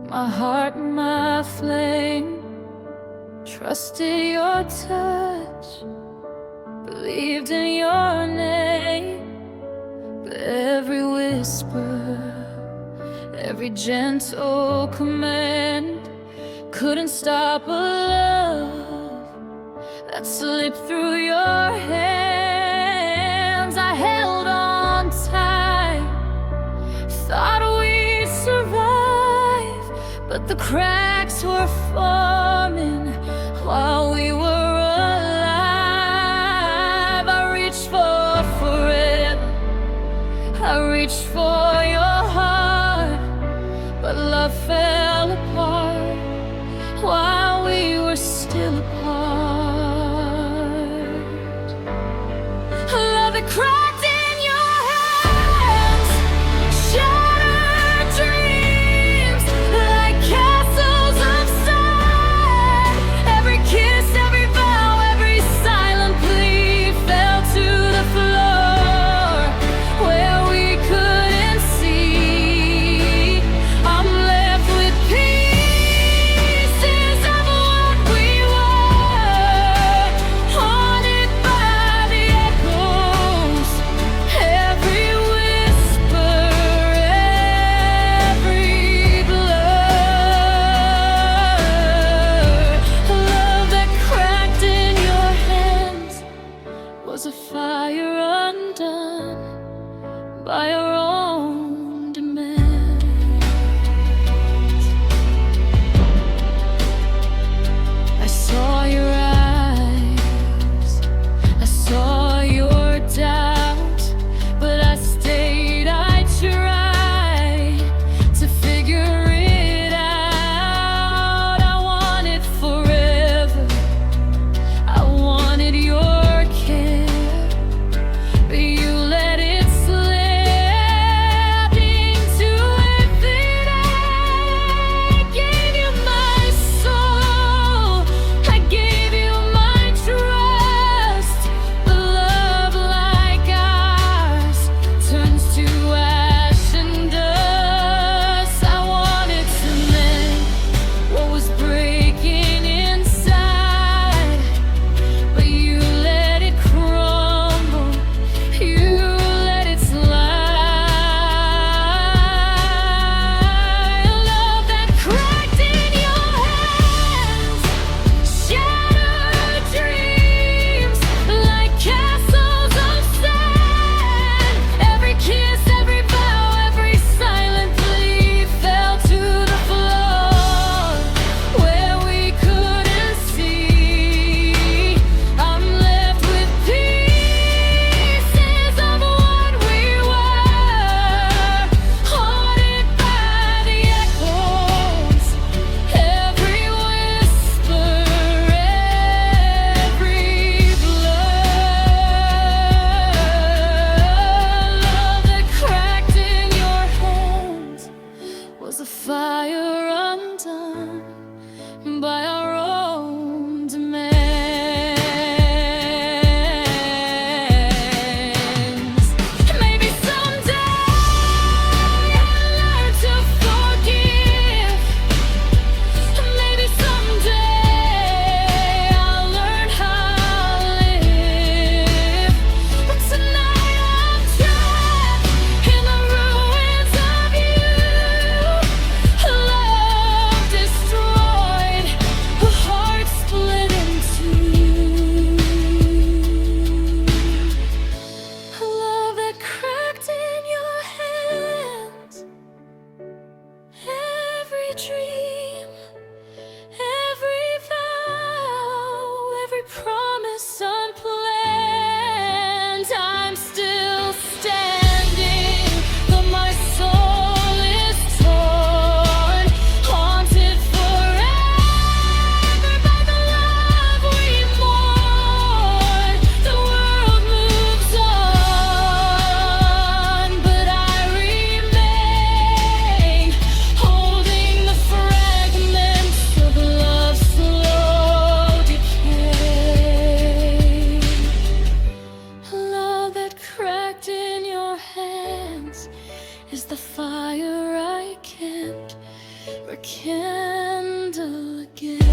My heart, my flame, trusted your touch, believed in your name. But every whisper, every gentle command couldn't stop a love that slipped through your hands. I held on tight, thought we'd survive, but the cracks were forming while we were alive. I reached for forever, I reached for your heart, but love fell apart while we were still apart. Love that cracked in your hands, shattered dreams like castles of sand. Every kiss, every vow, every silent plea fell to the floor where we couldn't see. I'm left with pieces of what we were, haunted by the echoes. Every whisper, every blur. Love that cracked in your hands was a fire undone by your own demand. I saw your eyes, I saw your doubt, but I stayed, I tried to figure it out. I wanted forever, I wanted your care, but you let it slip into thin air. I gave you my soul, I gave you my trust. But love like ours turns to ash and dust. I wanted to mend what was breaking inside, but you let it crumble, you let it slide. Love that cracked in your hands, shattered dreams like castles of sand. Every kiss, every vow, every silent plea fell to the floor where we couldn't see. I'm left with pieces of what we were, haunted by the echoes. Every whisper, every blur. Love that cracked in your hands was a fire undone by our own demands. Maybe someday I'll learn to forgive. Maybe someday I'll learn how to live. But tonight I'm trapped in the ruins of you. Love destroyed, a heart split in two. A love that cracked in your hands. Every dream, every vow, every promise unplanned. I'm still standing, but my soul is torn, haunted forever by the love we mourn. The world moves on, but I remain, holding the fragile a candle again.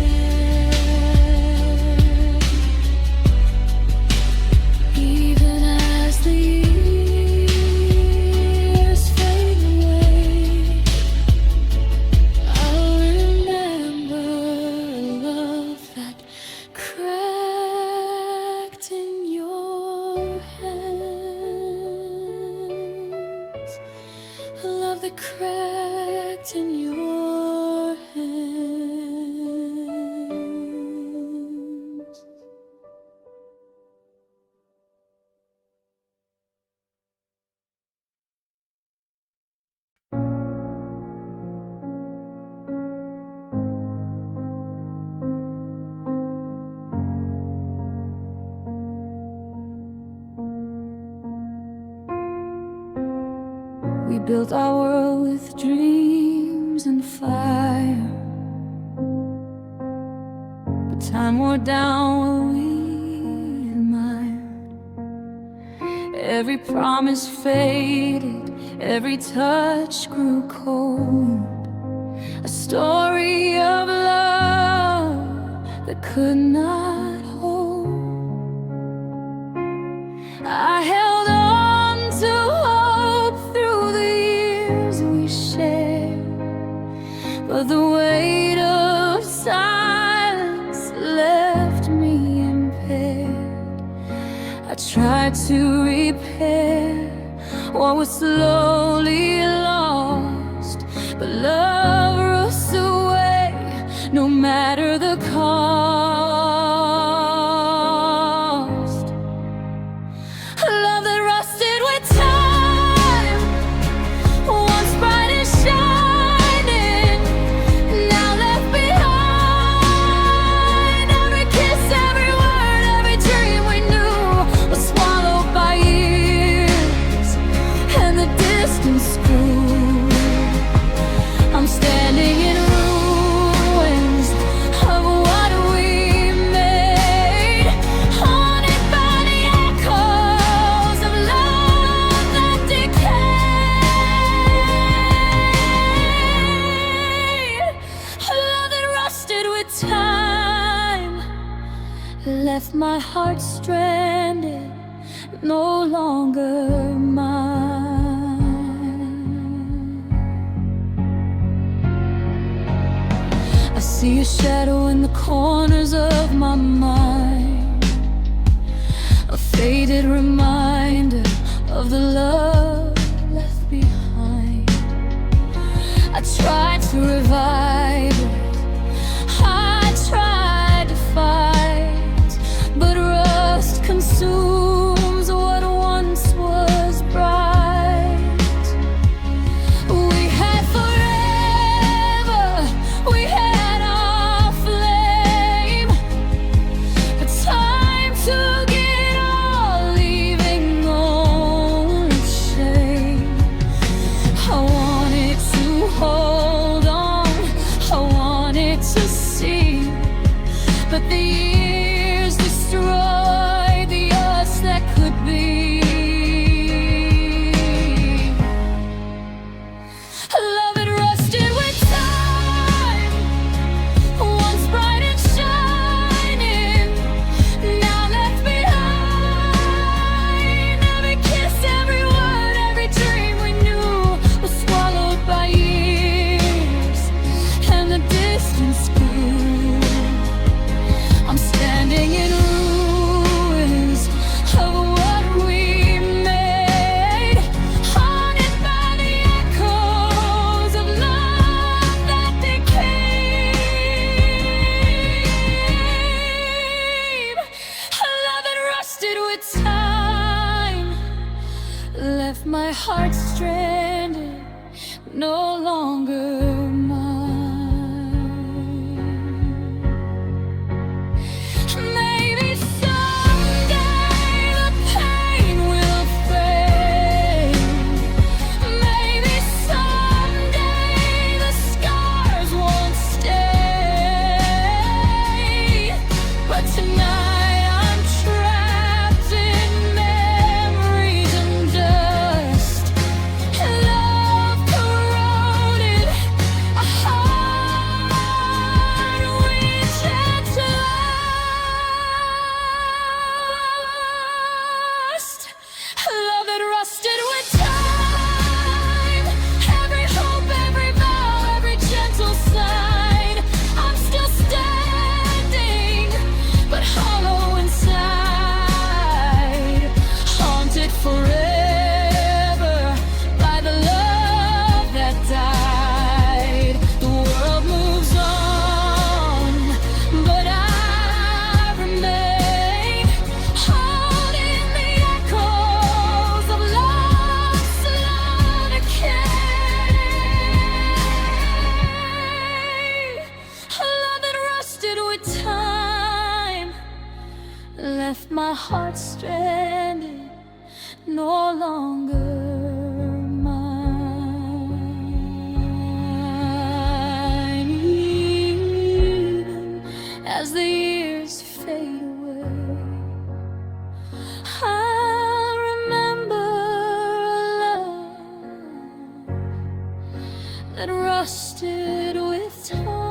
Even as the years fade away, I'll remember a love that cracked in your hands, a love that cracked in your hands. We built our world with dreams and fire, but time wore down what we admired. Every promise faded, every touch grew cold, a story of love that could not hold. I held on to hope through the years we shared, but the weight of silence left me impaired. I tried to repair what was slowly lost, but love rose away, no matter the cost. A love that rusted with time, once bright and shining, now left behind. Every kiss, every word, every dream we knew was swallowed by years, and the distance grew. I'm standing in ruins of what we made, haunted by the echoes of love that decayed. A love that rusted with time, left my heart stranded, no longer mine. I see a shadow in the corners of my mind, a faded reminder of the love left behind. I tried to revive it, I tried to fight, but rust consumes what once was bright. We had forever, we had our flame, but time took it all, leaving only shame. I wanted to hold on, I wanted to see, but the years destroyed the us that could be. A love that rusted with time, once bright and shining, now left behind. Every kiss, every word, every dream we knew was swallowed by years, and the distance grew. I'm heart stranded, no longer mine. Even as the years fade away, I'll remember a love that rusted with time.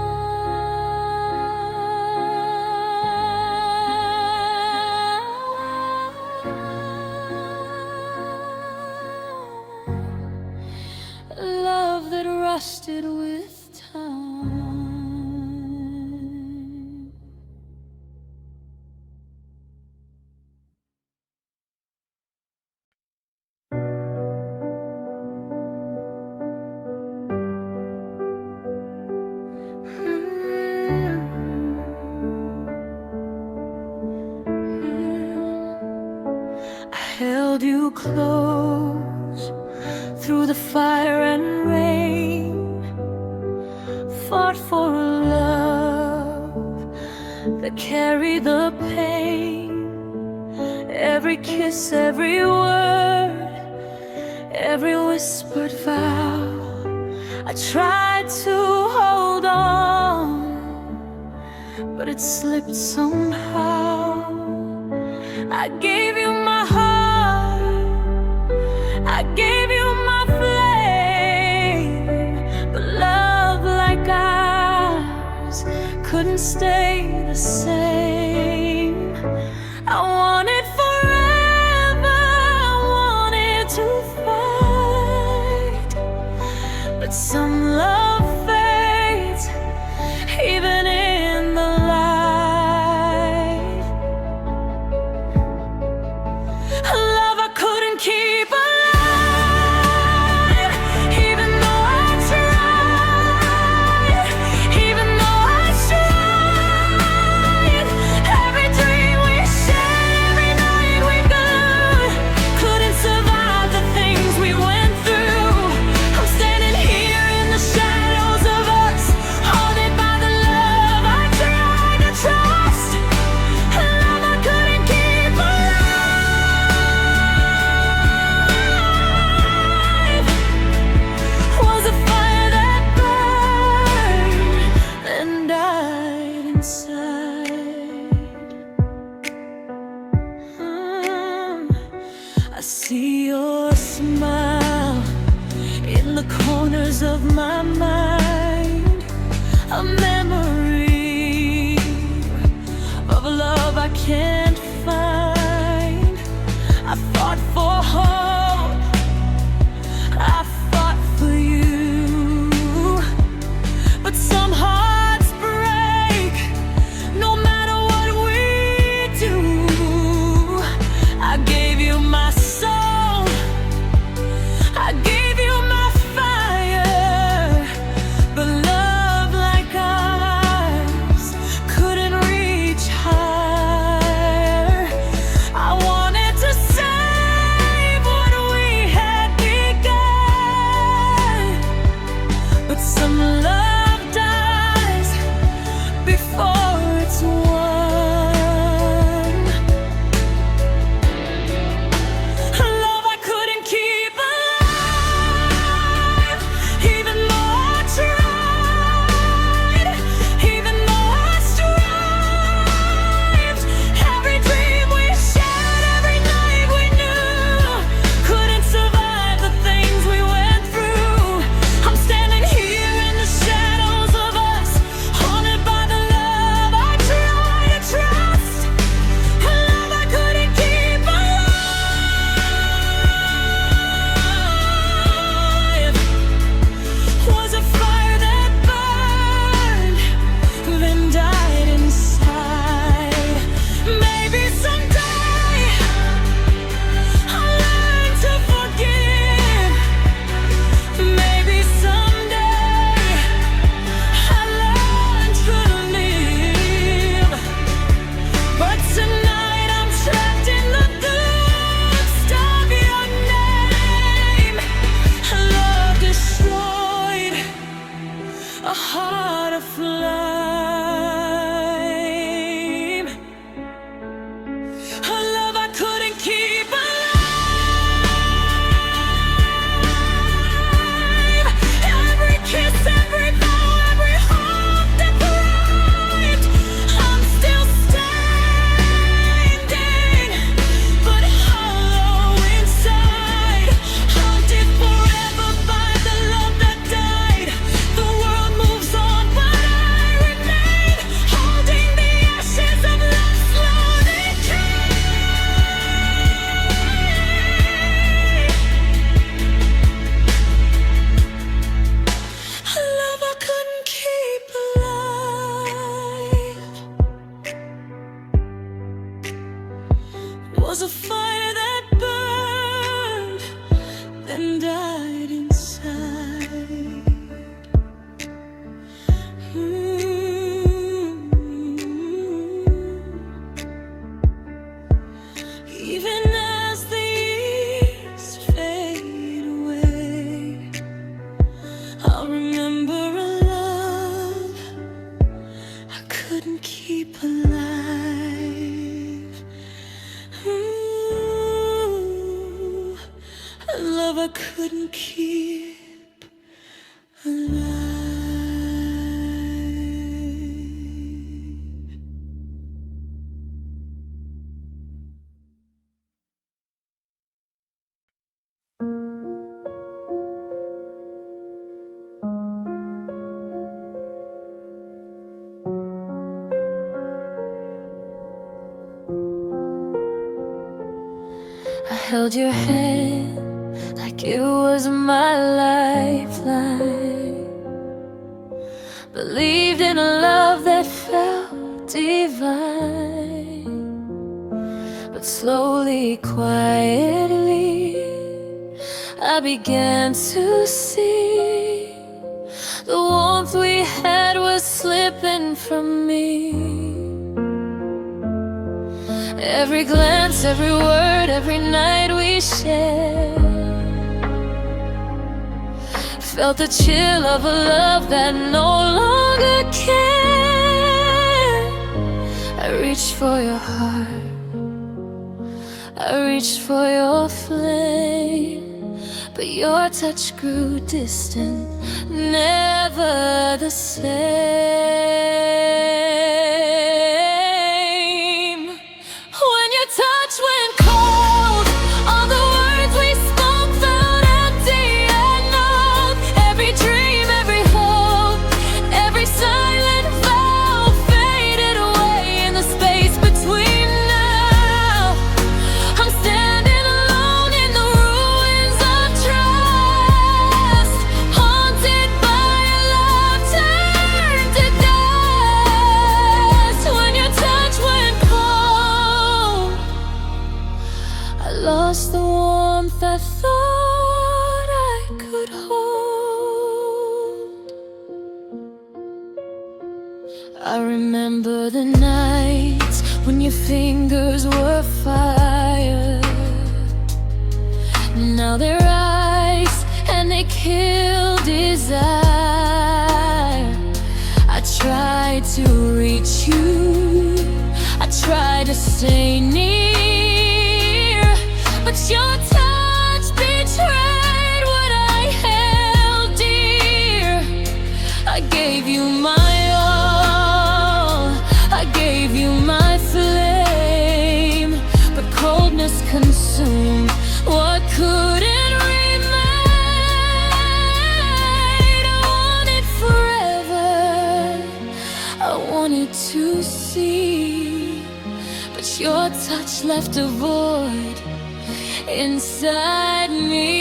Love that rusted with time. I held you close through the fire and rain, fought for a love that carried the pain. Every kiss, every word, every whispered vow, I tried to hold on, but it slipped somehow. I gave you my heart, I gave you my flame, but love like ours couldn't stay the same. I wanted forever, I wanted to fight, but some love fades, even in the light. A love I couldn't keep alive, even though I tried, even though I tried. Every dream we shared, every night we good, couldn't survive the things we went through. I'm standing here in the shadows of us, haunted by the love I tried to trust. A love I couldn't keep alive was a fire that burned and died inside. I see your smile in the corners of my mind, a memory of a love I can't find. I fought for hope, I fought for you, but some hearts break no matter what we do. I gave you my soul, I gave you my fire, but love like ours couldn't reach higher. I wanted to save what we had begun, but some love dies before it's won. A love I couldn't keep alive, even though I tried, even though I strived. Every dream we shared, every night we knew, couldn't survive the things we went through. I'm standing here in the shadows of us, haunted by the love I tried to trust. A love I couldn't keep alive was a fire that burned, then died inside. Maybe someday I'll learn to forgive. Maybe someday I'll learn to live. But tonight I'm trapped in the dust of your name. Love destroyed, a heart aflame. A held your hand like it was my lifeline. Believed in a love that felt divine. But slowly, quietly, I began to see the warmth we had was slipping from me. Every glance, every word, every night we shared, felt the chill of a love that no longer cared. I reached for your heart, I reached for your flame, but your touch grew distant, never the same. When your touch went cold, all the words we spoke felt empty and numb. Every dream, every hope, every silent vow faded away in the space between now. I'm standing alone in the ruins of trust, haunted by a love turned to dust. When your touch went cold, I lost the warmth I thought I could hold. I remember the nights when your fingers were fire. Now they're ice and they kill desire. I tried to reach you, I tried to stay near, but your touch betrayed what I held dear. I gave you my all, I gave you my flame, but coldness consumed what couldn't remain. I wanted forever, I wanted to see, but your touch left a void inside me.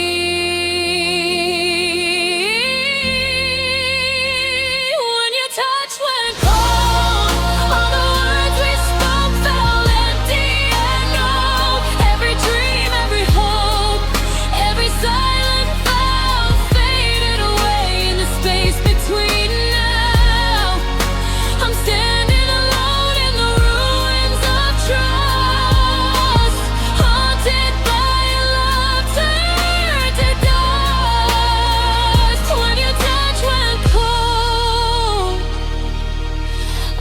When your touch went cold, all the words we spoke felt empty and numb. Every dream, every hope, every silent vow faded away in the space between now. I'm standing alone in the ruins of trust, haunted by a love turned to dust. When your touch went cold,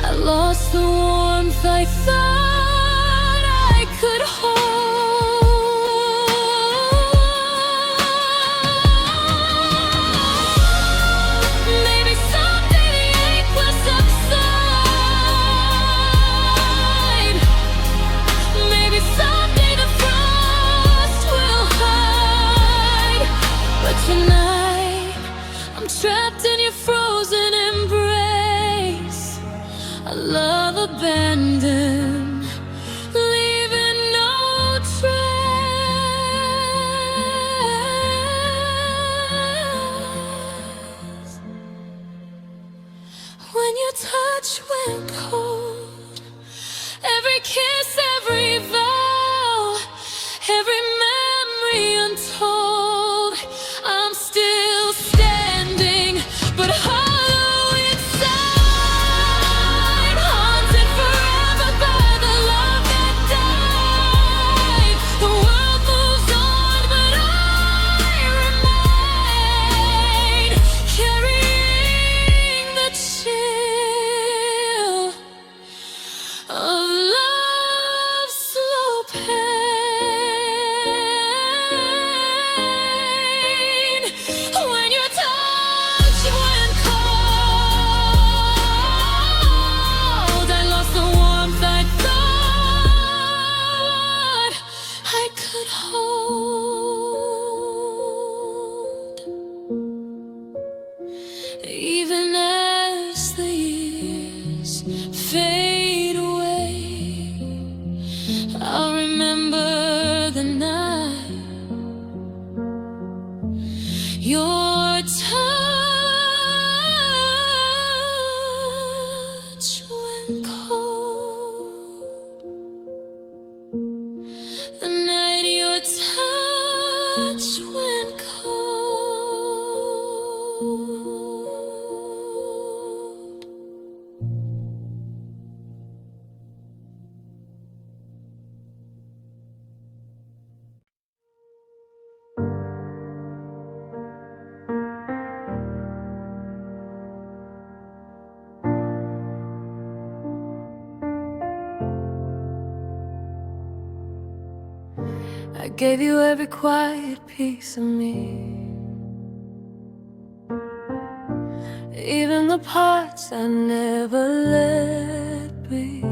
I lost the warmth I thought I could hold. Maybe someday the ache will subside. Maybe someday the frost will hide. But tonight, I'm trapped in your frozen embrace. A love abandoned, leaving no trace. When your touch went cold, every kiss, every vow, every memory untold, I'm still standing, but hollow inside, haunted forever by the love that died. The world moves on, but I remain, carrying the chill of love. gave you every quiet piece of me, even the parts I never let be.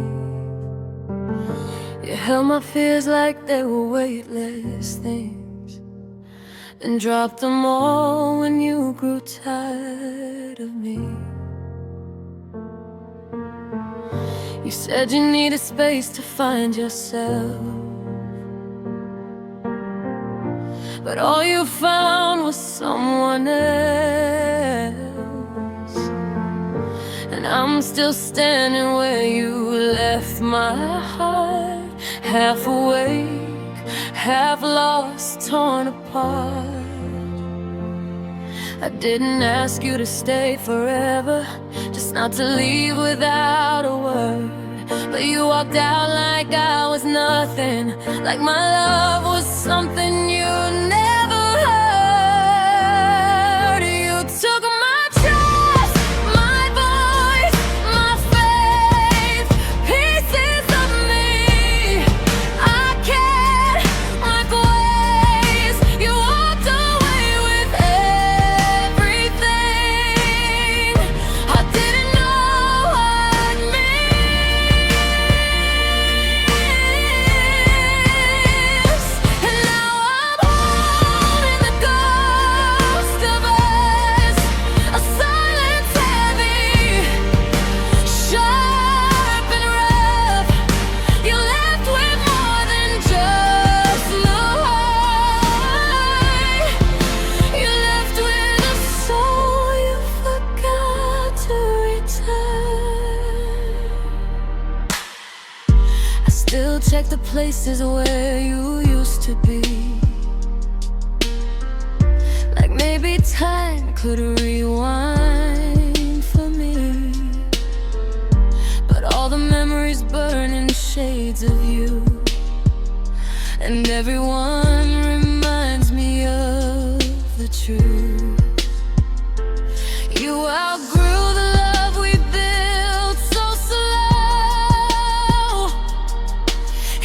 You held my fears like they were weightless things, then dropped them all when you grew tired of me. You said you needed space to find yourself, but all you found was someone else. And I'm still standing where you left my heart, half awake, half lost, torn apart. I didn't ask you to stay forever, just not to leave without a word. But you walked out like I was nothing, like my love was something you never heard. You took my trust, my voice, my faith, pieces of me I can't replace. You walked away with everything I didn't know what means. And now I'm holding the ghost of us, a silence heavy, sharp and rough. You left with more than just the heart. You left with a soul you forgot to return. I still check the places where you used to be, like maybe time could rewind for me. But all the memories burn in shades of you, and everyone reminds me of the truth. You outgrew the love we built so slow,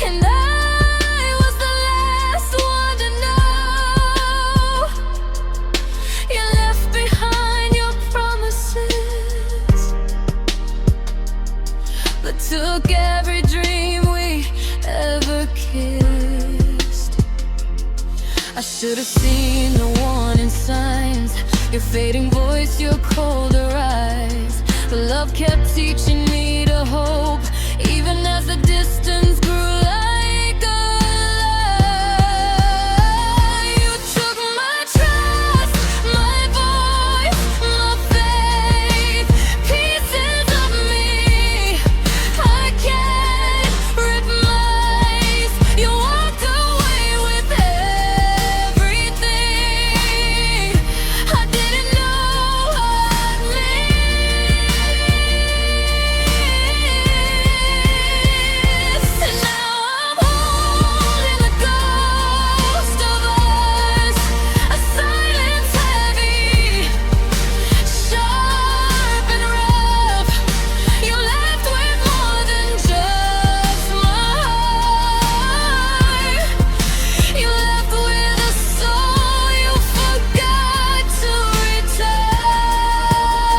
and I was the last one to know. You left behind your promises, but took every dream we ever kissed. I should have seen the warning signs, your fading voice, your colder eyes. But love kept teaching me to hope, even as the distance grew like a lie. You took my trust, my voice, my faith, pieces of me I can't replace. You walked away with everything I didn't know what means. And now I'm holding the ghost of us, a silence heavy, sharp and rough. You left with more than just my heart. You left with a soul you forgot to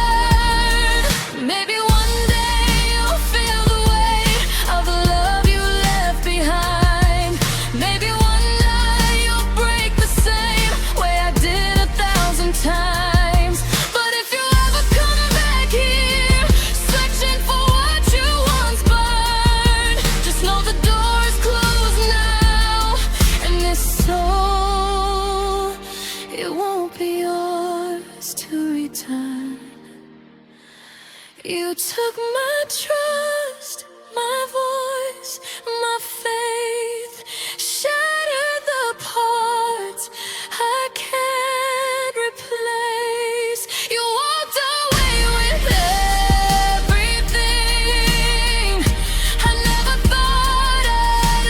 return. Maybe one day you'll feel the weight of the love you left behind. Maybe one night you'll break the same way I did 1,000 times. But if you ever come back here, searching for what you once burned, just know the door is closed now, and this soul, it won't be yours to return. You took my trust, my voice, my faith, shattered the parts I can't replace. You walked away with everything I never thought I'd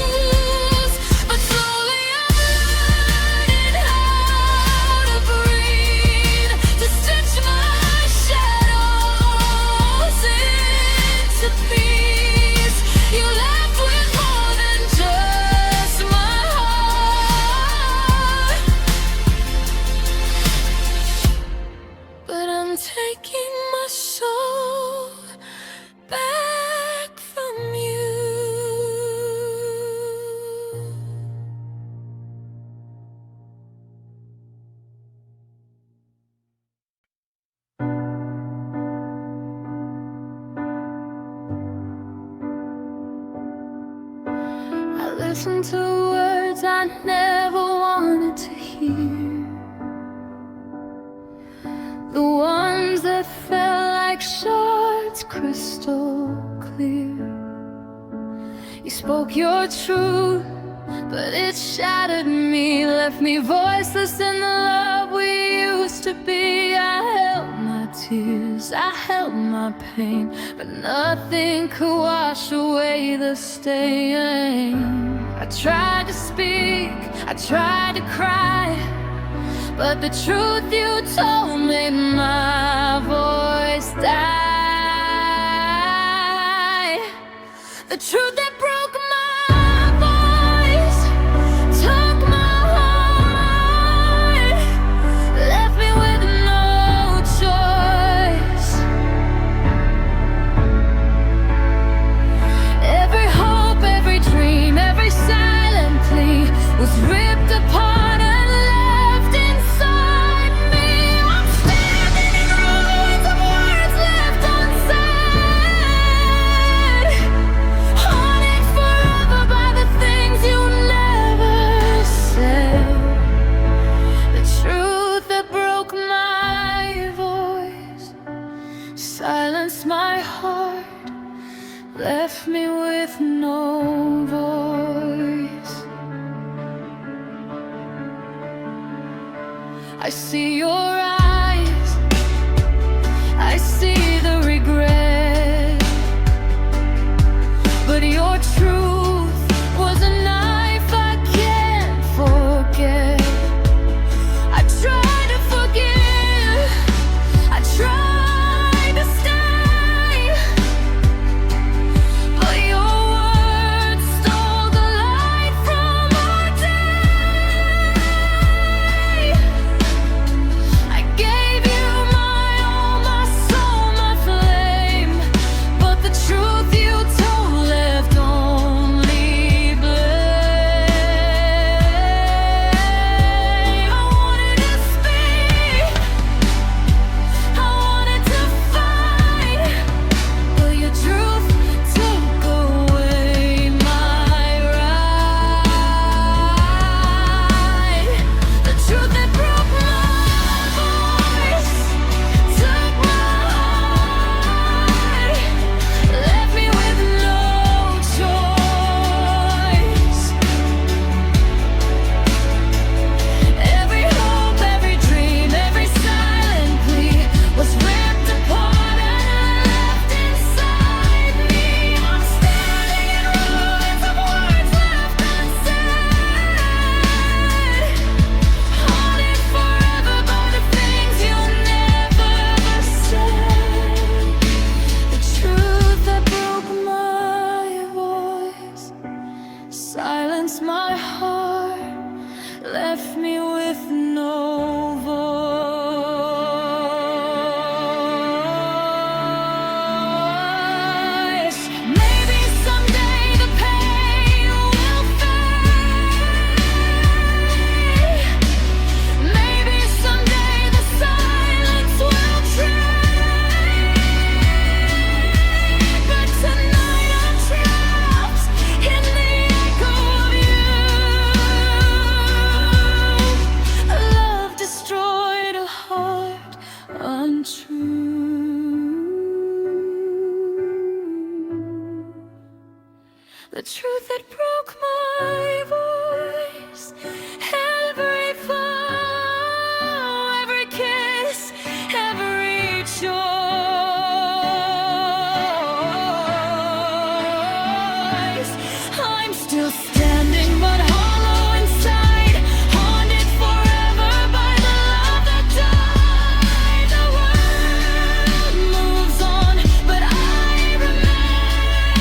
lose. But slowly I'm learning how to breathe, to stitch my shadow listen to words I never wanted to hear, the ones that felt like shards crystal clear. You spoke your truth, but it shattered me, left me voiceless in the love we used to be. I held my tears, I held my pain, but nothing could wash away the stain. I tried to speak, I tried to cry, but the truth you told made my voice die. The truth that broke my voice took my heart, left me with no choice. Every hope, every dream, every silent plea was ripped apart and left inside me. I'm standing in ruins of words left unsaid, haunted forever by the things you never said. The truth that broke my voice silenced my heart, left me with no voice. I see your eyes, I see the regret, but your truth was a knife I can't forget. I tried to forgive, I tried to stay, but your words stole the light from our day. I gave you my all, my soul, my flame, but the truth you told left only blame. I wanted to speak, I wanted to fight, but your truth took away my right. The truth that broke my voice took my heart, left me with no choice. Every hope, every dream, every silent plea was ripped apart and left inside me. I'm standing in ruins of words left unsaid, haunted forever by the things you never said. The truth that broke my voice silenced my heart, left me with no voice. Maybe someday the pain will fade, maybe someday the silence will trade, but tonight I'm trapped in the echo of you. Love destroyed a heart untrue. The truth that broke my voice, every fall, every kiss, every choice. I'm still standing, but hollow inside, haunted forever by the love that died. The world moves on, but I remain,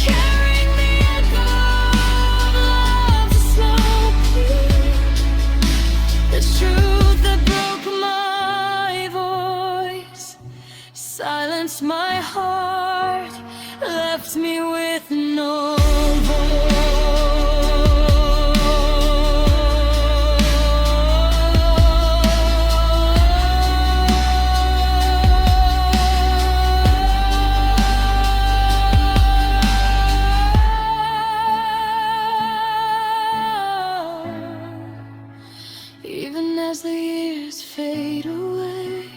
carrying the echo of love's slow plea. The truth that broke my voice silenced my heart, left me with no voice. Even as the years fade away,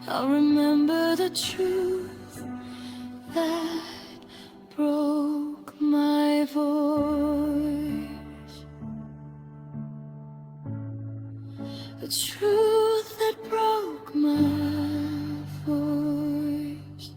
I'll remember the truth that broke my voice. The truth that broke my voice.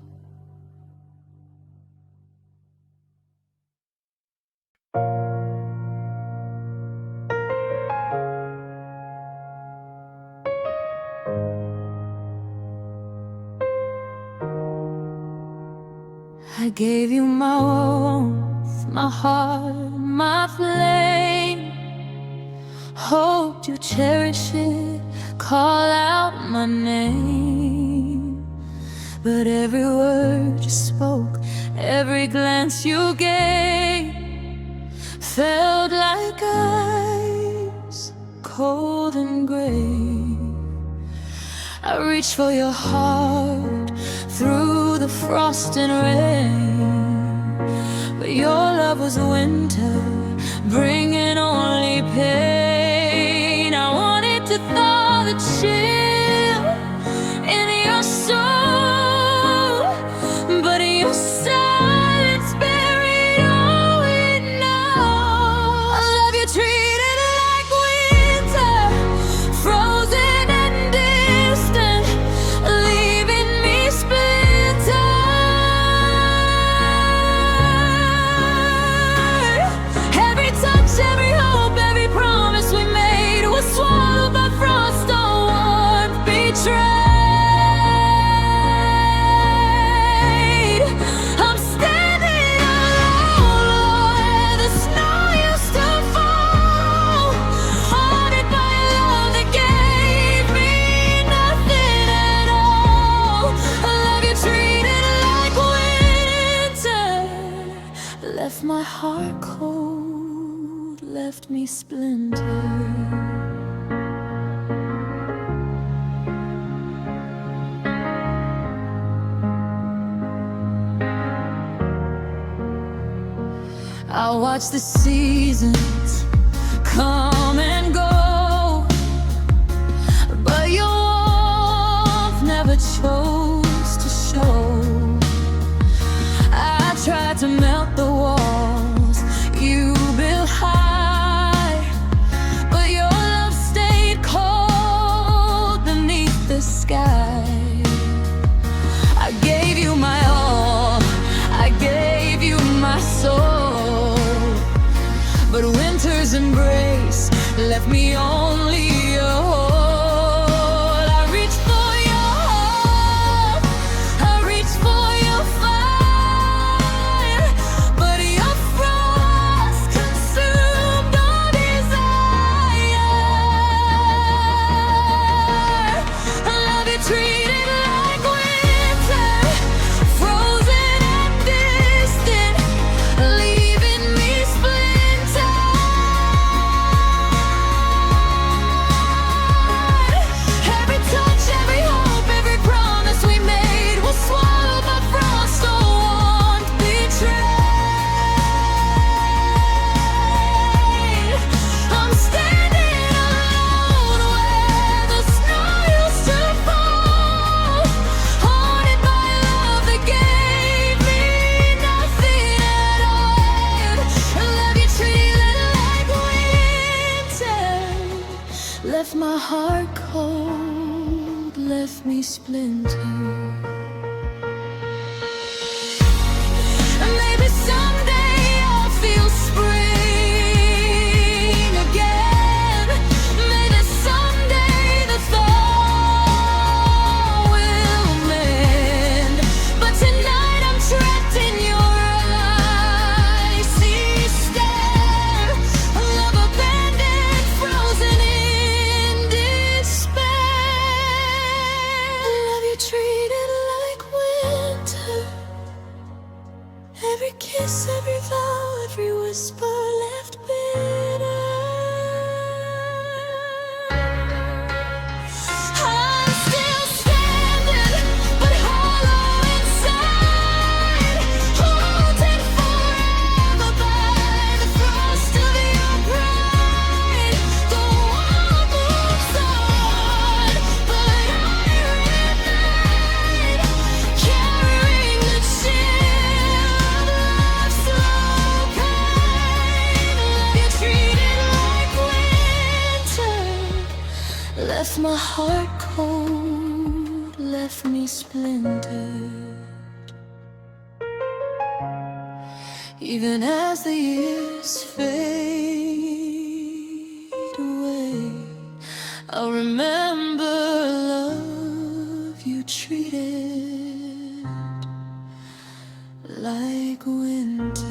I gave you my warmth, my heart, my flame. Hoped you cherish it, call out my name. But every word you spoke, every glance you gave, felt like ice, cold and gray. I reached for your heart through the frost and rain, but your love was winter, bringing only pain. I wanted to thaw the chill in your soul, but your silence buried all we know. I love you treated like winter, frozen and distant, leaving me splintered. Every touch, every hope, every promise we made was swallowed by frost or warmth betrayed. I'm standing alone where the snow used to fall, haunted by a love that gave me nothing at all. A love you treated like winter, left my heart cold, left me splintered. I watch the seasons come and go, but your warmth never chose to show. I tried to melt the walls you built high, but your love stayed cold beneath the sky. I gave you my all, I gave you my soul, but winter's embrace left me only a hole. I reached for your hope, I reached for your fire, but your frost consumed all desire. I love you treated like winter, frozen and distant, leaving me splintered. Every touch, every hope, every promise we made was swallowed by frost or warmth betrayed. I'm standing alone where the snow used to fall, haunted by a love that gave me nothing at all. A love you treated like winter, left my heart cold, left me splintered. Maybe someday I'll feel spring again. Maybe someday the thaw will mend. But tonight I'm trapped in your icy stare. A love abandoned, frozen in despair. A love you treated like left my heart cold, left me splintered. Even as the years fade away, I'll remember love you treated like winter.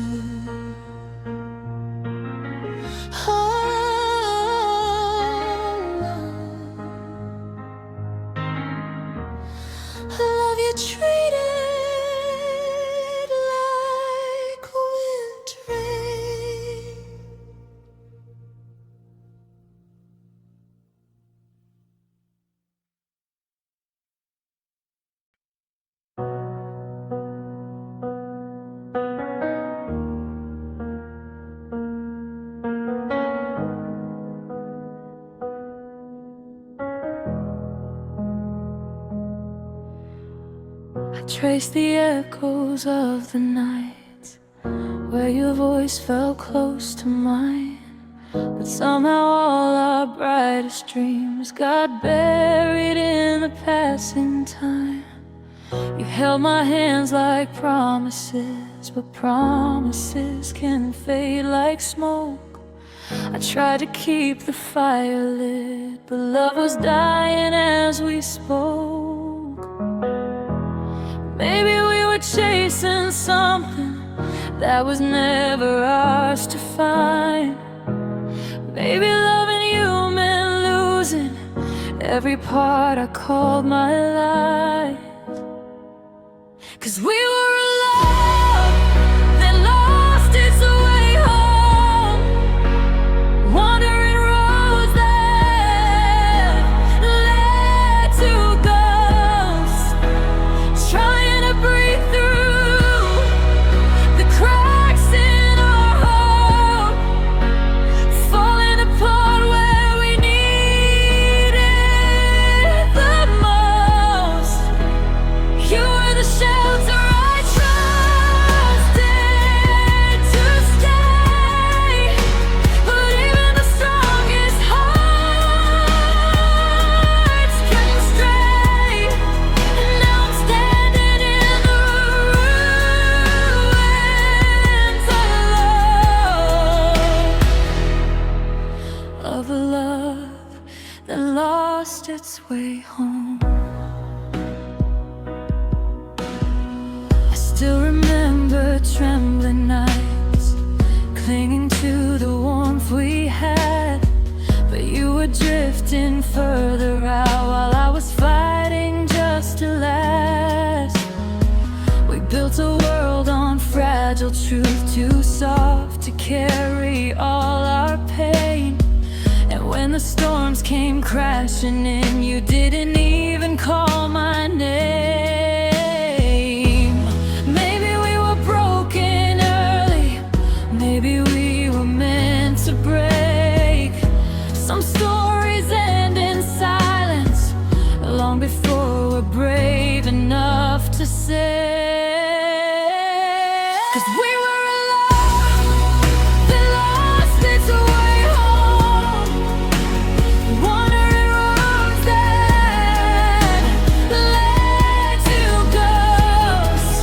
Love you treated like winter rain. I trace the echoes of the nights where your voice felt close to mine, but somehow all our brightest dreams got buried in the passing time. You held my hands like promises, but promises can fade like smoke. I tried to keep the fire lit, but love was dying as we spoke. Maybe we were chasing something that was never ours to find. Maybe loving you meant losing every part I called my life. 'Cause we were in love that lost its way home, wandering roads that led to ghosts, trying to breathe through the cracks in our hope, falling apart where we needed the most. You were the shelter I trusted to stay, but even the strongest hearts can stray. And now I'm standing in the ruins of a love that lost its way home. I still remember trembling nights, clinging to the warmth we had, but you were drifting further out while I was fighting just to last. We built a world on fragile truth, too soft to carry all our pain. And when the storms came crashing in, you didn't even call my name. Maybe we were broken early, maybe we were meant to break. Some stories end in silence long before we're brave enough to say. 'Cause we were in love that lost its way home, wandering roads that led to ghosts,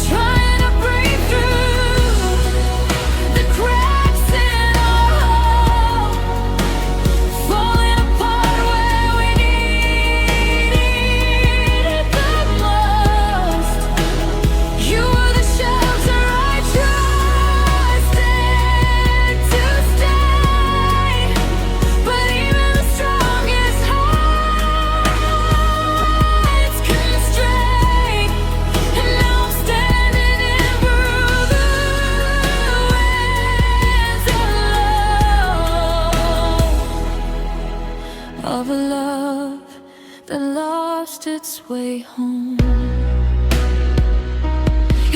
trying to break through the cracks in our hope, falling apart where we needed the most. You were the shelter I trusted to stay, but even the strongest hearts can stray. And now I'm standing in ruins of a love that lost its way home.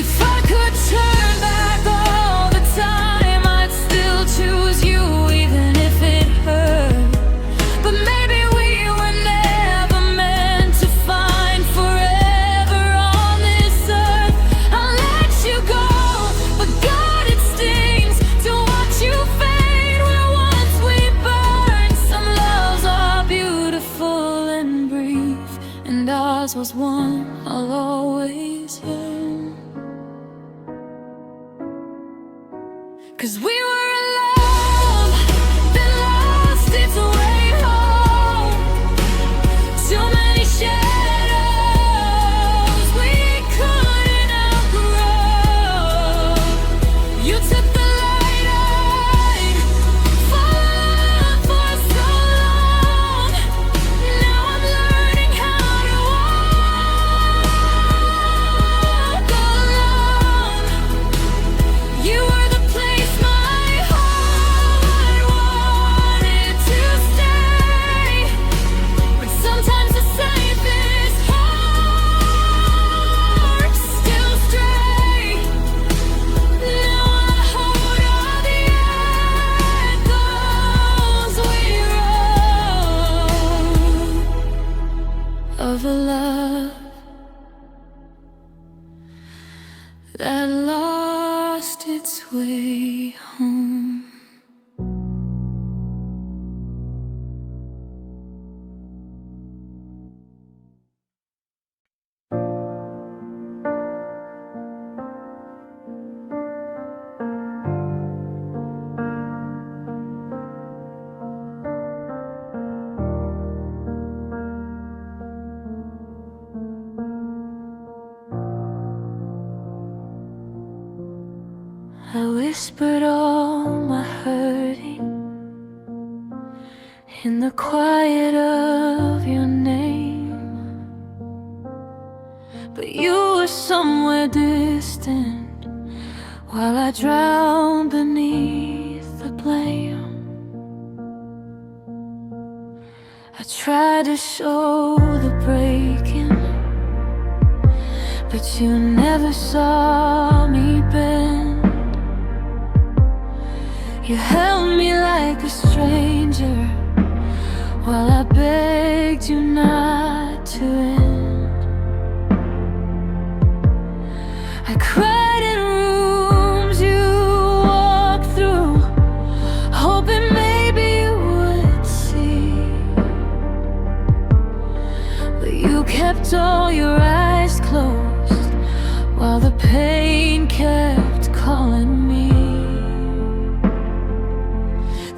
If I could turn back all the time, I'd still choose you even if it hurt. But maybe we were never meant to find forever on this earth. I let you go, but God, it stings to watch you fade where once we burned. Some loves are beautiful, ours was one I'll always yearn. 'Cause we were a love that lost its way home. Too many shadows we couldn't outgrow. You took the light I'd followed for so long. Now I'm learning how to walk alone. You were the place my heart wanted to stay, but sometimes the safest hearts still stray. Now I hold all the echoes we wrote of a love that lost its way home. I whispered all my hurting in the quiet of your name, but you were somewhere distant while I drowned beneath the blame. I tried to show the breaking, but you never saw me bend. You held me like a stranger while I begged you not to end. I cried in rooms you walked through, hoping maybe you would see, but you kept all your eyes closed while the pain kept calling me.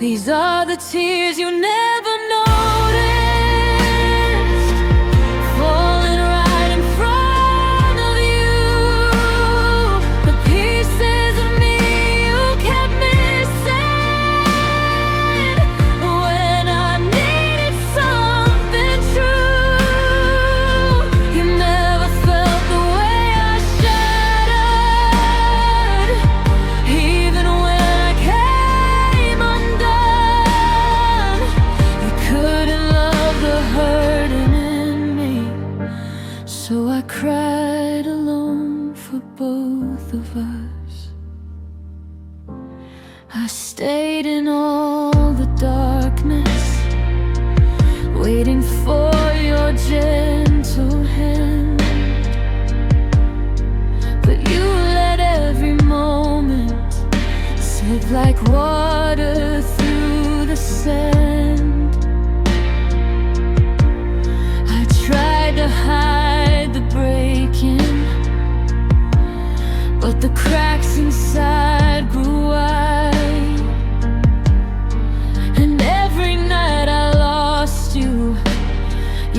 These are the tears you never noticed, falling right in front of you. The pieces of me you kept missing when I needed something true. You never felt the way I shattered, even when I came undone. You couldn't love the hurting in me, so I cried alone for both of us. I stayed in all the darkness, waiting for your gentle hand, but you let every moment slip like water through the sand. I tried to hide the breaking, but the cracks inside grew wide. And every night I lost you,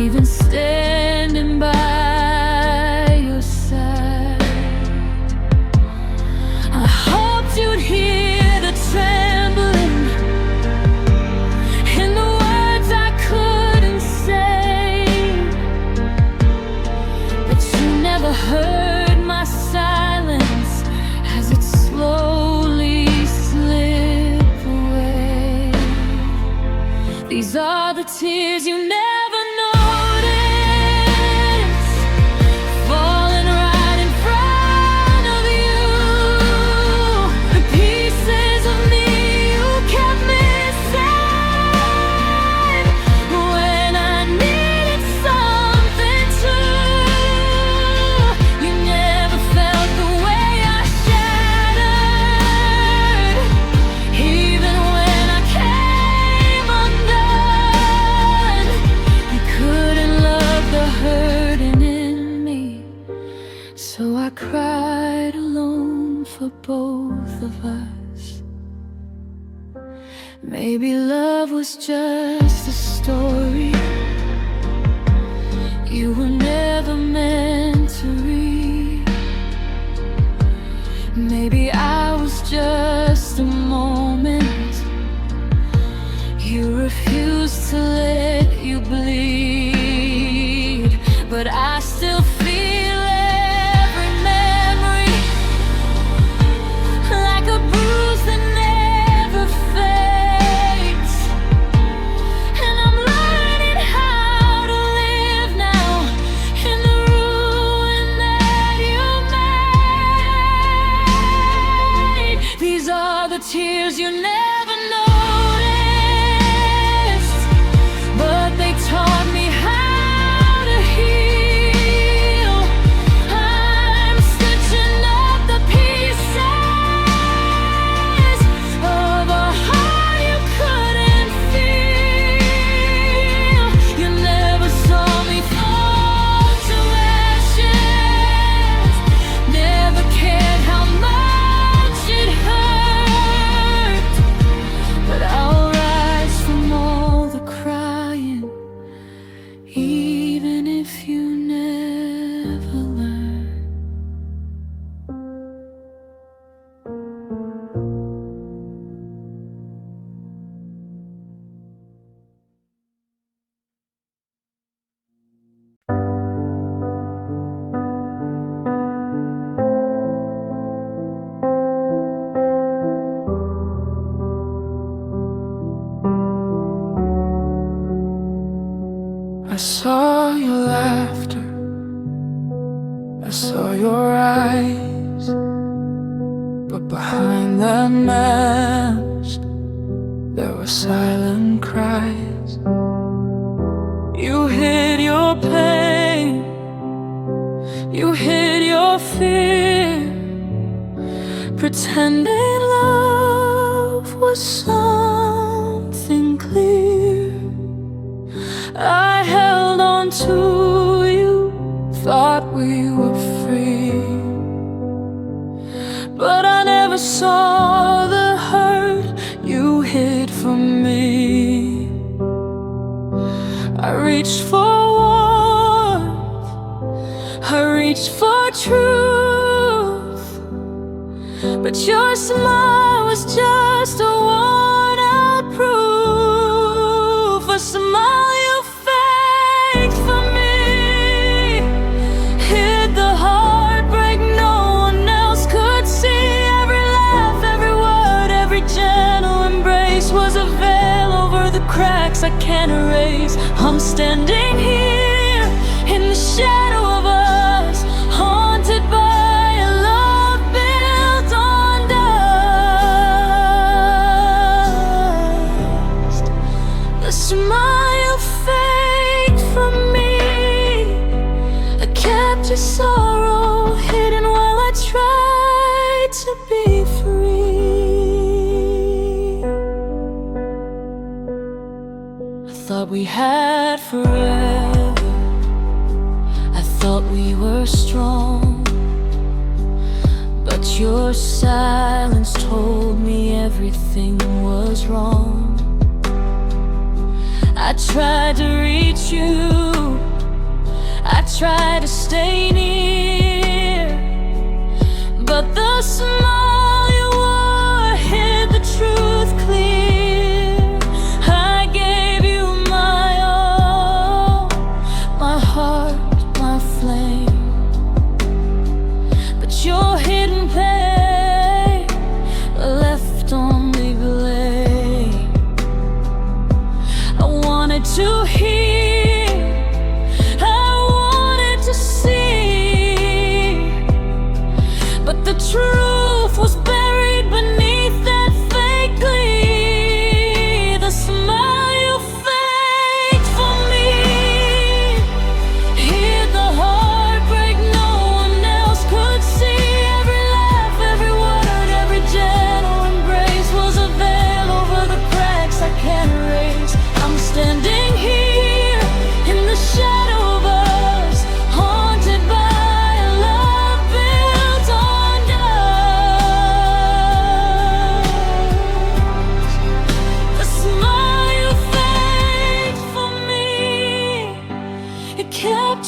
even standing by your side. I hoped you'd hear the trembling in the words I couldn't say, but you never heard my silence as it slowly slipped away. These are the tears you never noticed, falling right in front of you. The pieces of me you kept missing when I needed something true. You never felt the way I shattered, even when I came undone. You both of us. Maybe love was just a story you were never meant to read. Maybe I was just a moment you refused to let you bleed. But I still feel every memory like a bruise that never fades. And I'm learning how to live now in the ruin that you made. These are the tears you never noticed, but they taught me how to heal. I'm stitching up the pieces of a heart you couldn't feel. You never saw me fall to ashes, never cared how much it hurt. But I'll rise from all the crying, even if you never learn. I saw your laughter, I saw your eyes, but behind that mask there were silent cries. You hid your pain, you hid your fear, pretending love was something clear. I held on to you, thought we were free, but I never saw the hurt you hid from me. I reached for warmth, I reached for truth, but your smile was just a worn out proof. A smile you faked for me, hid the heartbreak no one else could see. Every laugh, every word, every gentle embrace was a veil over the cracks I can't erase. I'm standing here in the shadow of us, haunted by a love built on dust. The smile you faked from me, I kept your sorrow hidden while I tried to be free. I thought we had forever, I thought we were strong, but your silence told me everything was wrong. I tried to reach you, I tried to stay near, but the smile you wore hid the truth clear. I gave you my all, my heart, my flame, but your hidden pain left only blame. I wanted to hear, I wanted to see, but the truth was buried beneath that fake glee. The smile you faked for me, hid the heartbreak no one else could see. Every laugh, every word, every gentle embrace was a veil over the cracks I can't erase. I'm standing here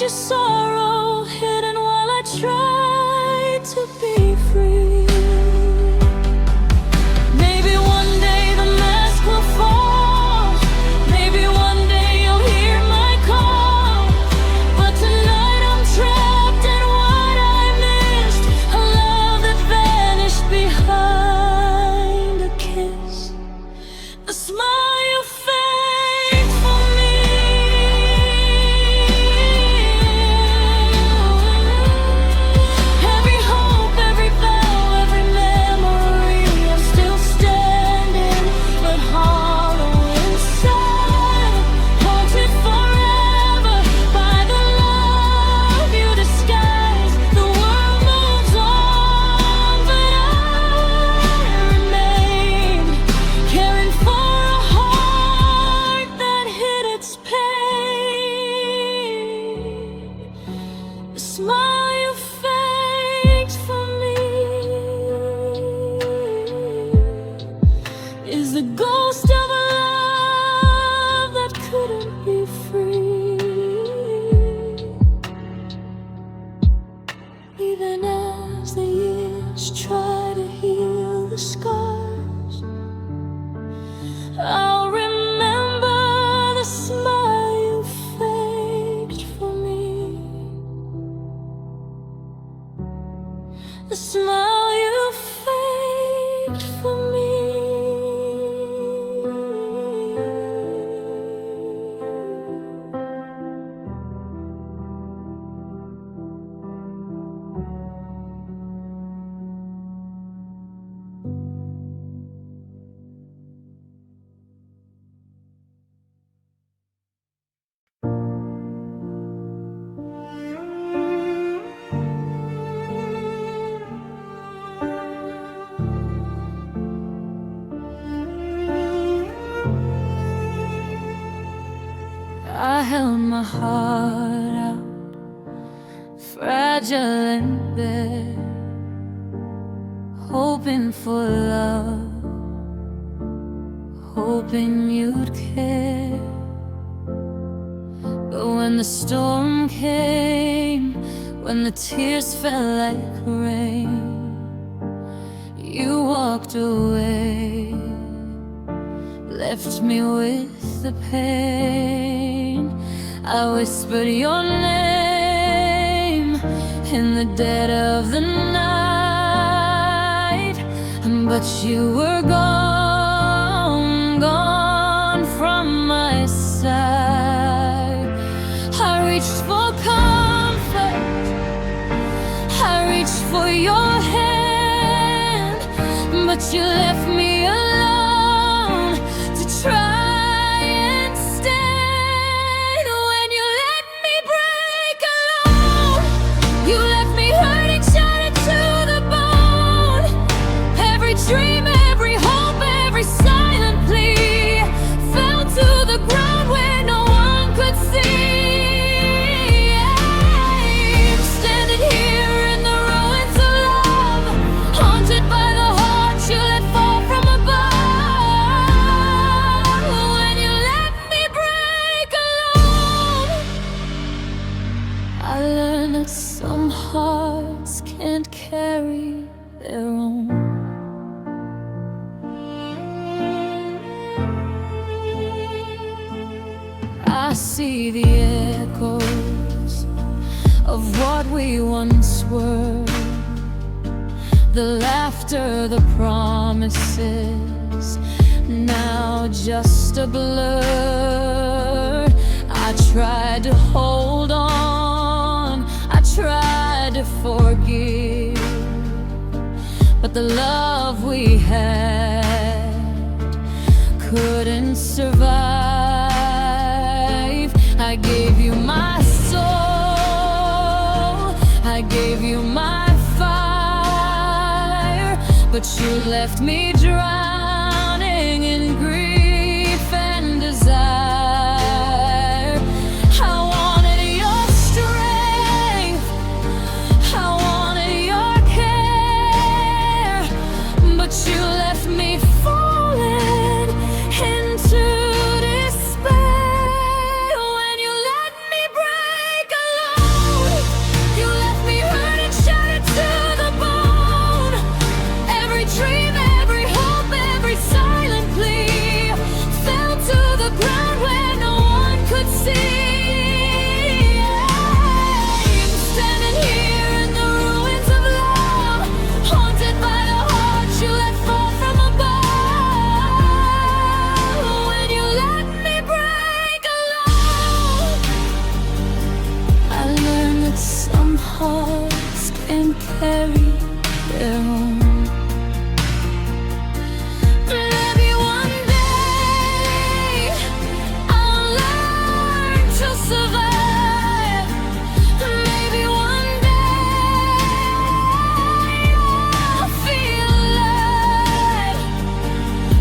your sorrow hidden while I tried to be free. Maybe one day the mask will fall. Maybe one day you'll hear my call. But tonight I'm trapped in what I missed. A love that vanished behind a kiss. The smile you faked for me. Every hope, every vow, every memory. I'm still standing, but hollow inside. Haunted forever by the love you disguise. The world moves on, but I remain, caring for a heart that hid its pain. The smile you faked for me is the ghost of a love that couldn't be free. Even as the years try to heal the scars, I'll remember the smile you faked for me. The smile you faked for me. I held my heart out, fragile and bare, hoping for love, hoping you'd care. But when the storm came, when the tears fell like rain, you walked away, left me with the pain. I whispered your name in the dead of the night, but you were gone, gone from my side. I reached for comfort, I reached for your hand, but you left me alone to try. Some hearts can't carry their own. I see the echoes of what we once were, the laughter, the promises, now just a blur. I tried to hold on, tried to forgive, but the love we had couldn't survive. I gave you my soul, I gave you my fire, but you left me drowning in grief and desire. You left me falling into despair when you let me break alone. to carry their own. Maybe one day I'll learn to survive. Maybe one day I'll feel alive.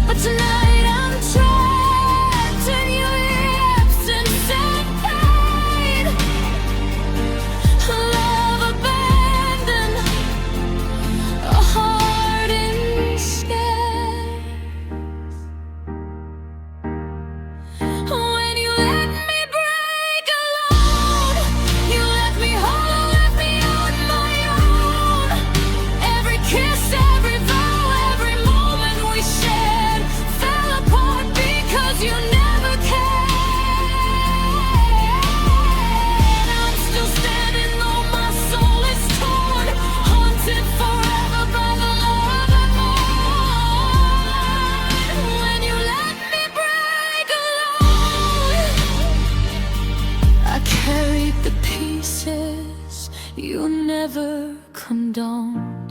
But tonight I'm trapped in your absence and pain. Love abandoned, a heart in scared. When you let me break alone, you left me hollow, left me on my own. Every kiss, every vow, every moment we shared fell apart because you never cared. I'm still standing though my soul is torn, haunted forever by the love I mourn. When you let me break alone, I carried the pieces you never condoned.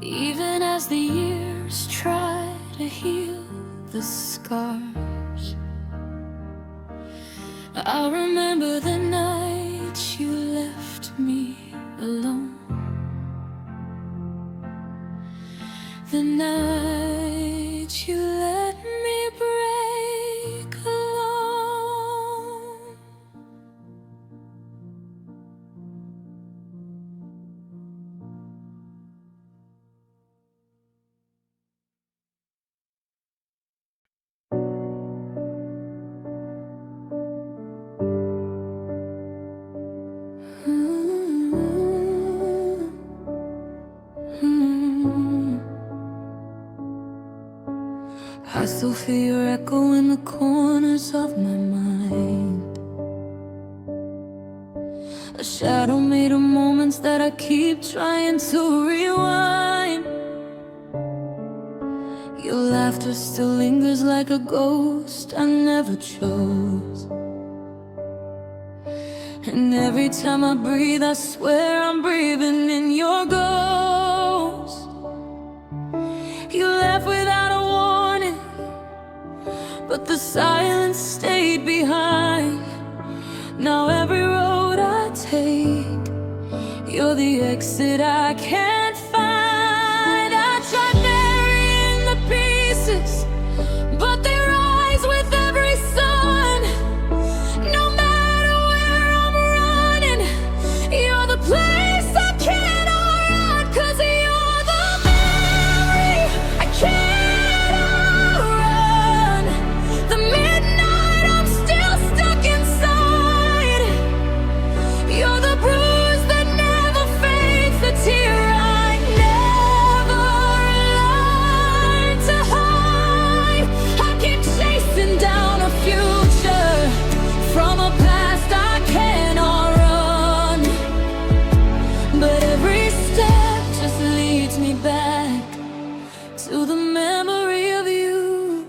Even as the years try to heal the scars, I remember the night you left me alone. The night you let me break alone. I still feel your echo in the corners of my mind, a shadow made of moments that I keep trying to rewind. Your laughter still lingers like a ghost I never chose. And every time I breathe, I swear I'm breathing in your ghost. You left without a warning, but the silence stayed behind. Now every road I take, you're the exit I can't find. I tried burying the pieces, but they rise with every sun. No matter where I'm running, you're the place I cannot run. 'Cause you're the memory I can't outrun. The midnight I'm still stuck inside. You're the bruise that never fades, the tear I never learned to hide. I keep chasing down a future from a past I cannot run, but every step just leads me back to the memory of you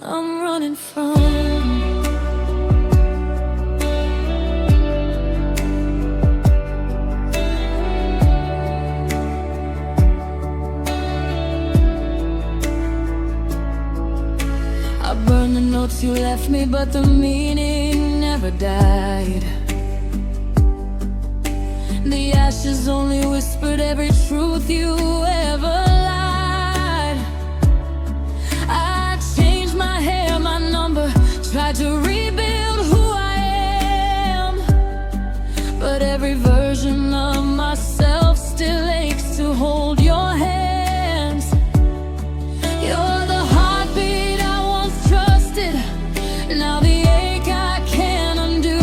I'm running from. I burned the notes you left me, but the meaning never died. The ashes only whispered every truth you ever lied. I changed my hair, my number, tried to rebuild who I am, but every version of myself still aches to hold your hands. You're the heartbeat I once trusted, now the ache I can't undo.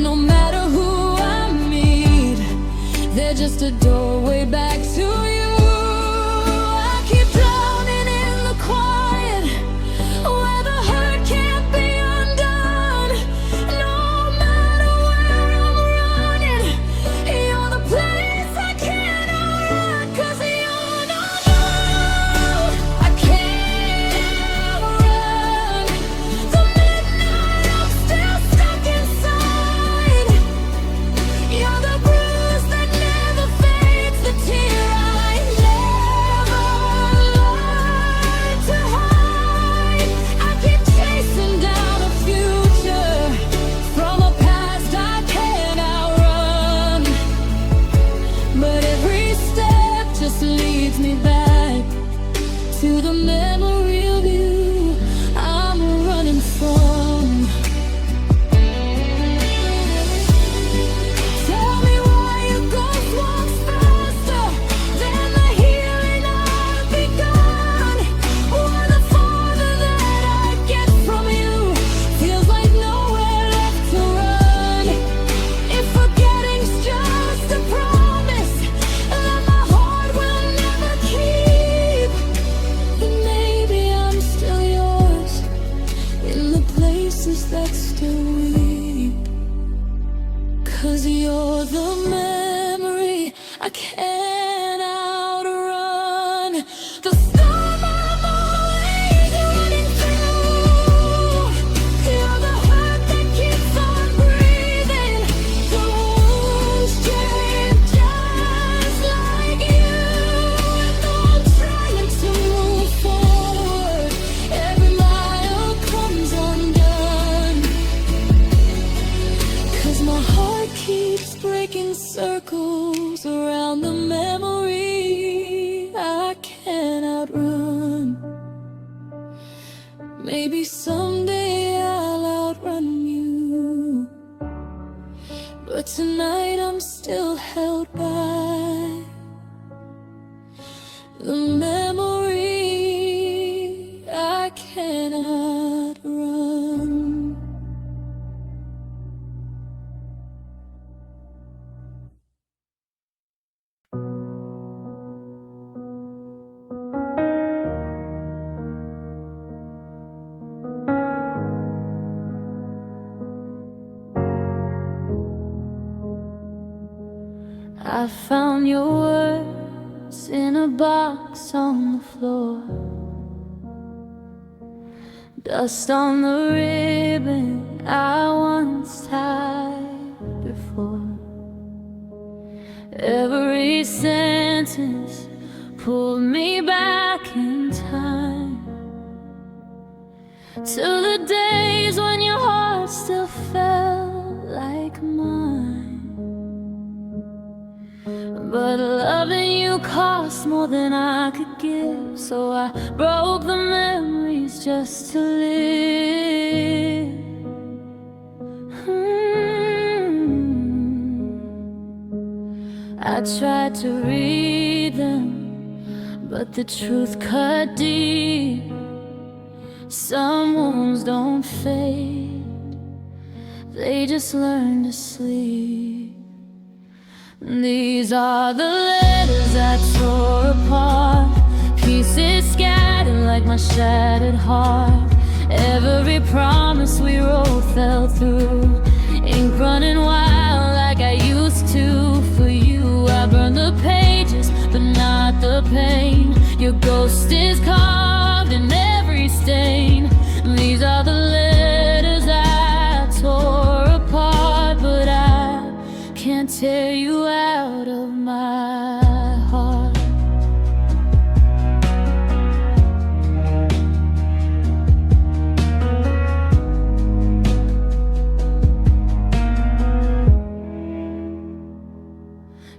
No matter who I meet, they're just a doorway back to you. I keep drowning in the quiet, where the hurt can't be undone. No matter where I'm running, voices that still weep. 'Cause you're the memory I can't outrun. The storm I'm always running through. You're the heart that keeps on breathing. The wounds change just like you. And though I'm trying to move forward, every mile comes undone. 'Cause my heart keeps breaking circles around the memory I can't outrun. Maybe someday I'll outrun you, but tonight I'm still held by the memory I cannot run. I found your words in a box on the floor. Dust on the ribbon I once tied before. Every sentence pulled me back in time to the days when your heart still felt like mine. But loving you cost more than I could give, so I broke the memories just to live. I tried to read them, but the truth cut deep. Some wounds don't fade, they just learn to sleep. These are the letters I tore apart, pieces scattered like my shattered heart. Every promise we wrote fell through, ink running wild like I used to. For you I burned the pages, but not the pain. Your ghost is carved in every stain. These are the letters I tore apart, but I can't tear you out of my heart.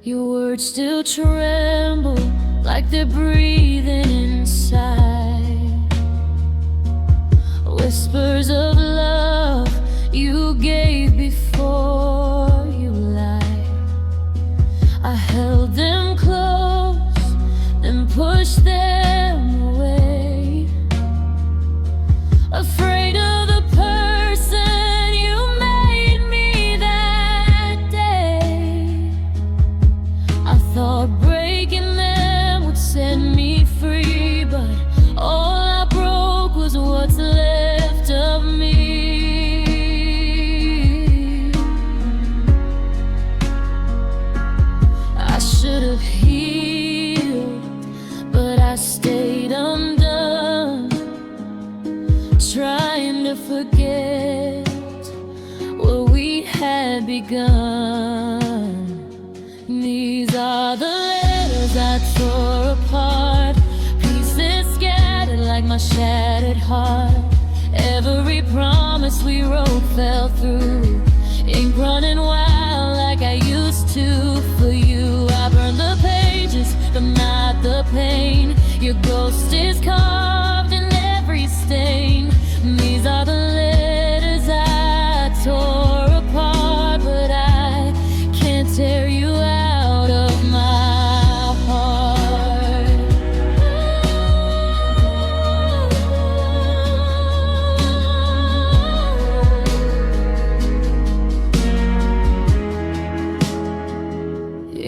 Your words still tremble like they're breathing inside. Whispers of love you gave before you lied. I held them close, then pushed them away, afraid of the person you made me that day. I thought breaking them would set me free, but all I broke was what's left of me. I should have healed, but I stayed undone, trying to forget what we had begun. These are the letters I tore apart, pieces scattered like my shattered heart. Every promise we wrote fell through, ink running wild like I used to. For you I burned the pages, but not the pain. Your ghost is carved in every stain. These are the letters I tore apart, but I can't tear you out of my heart.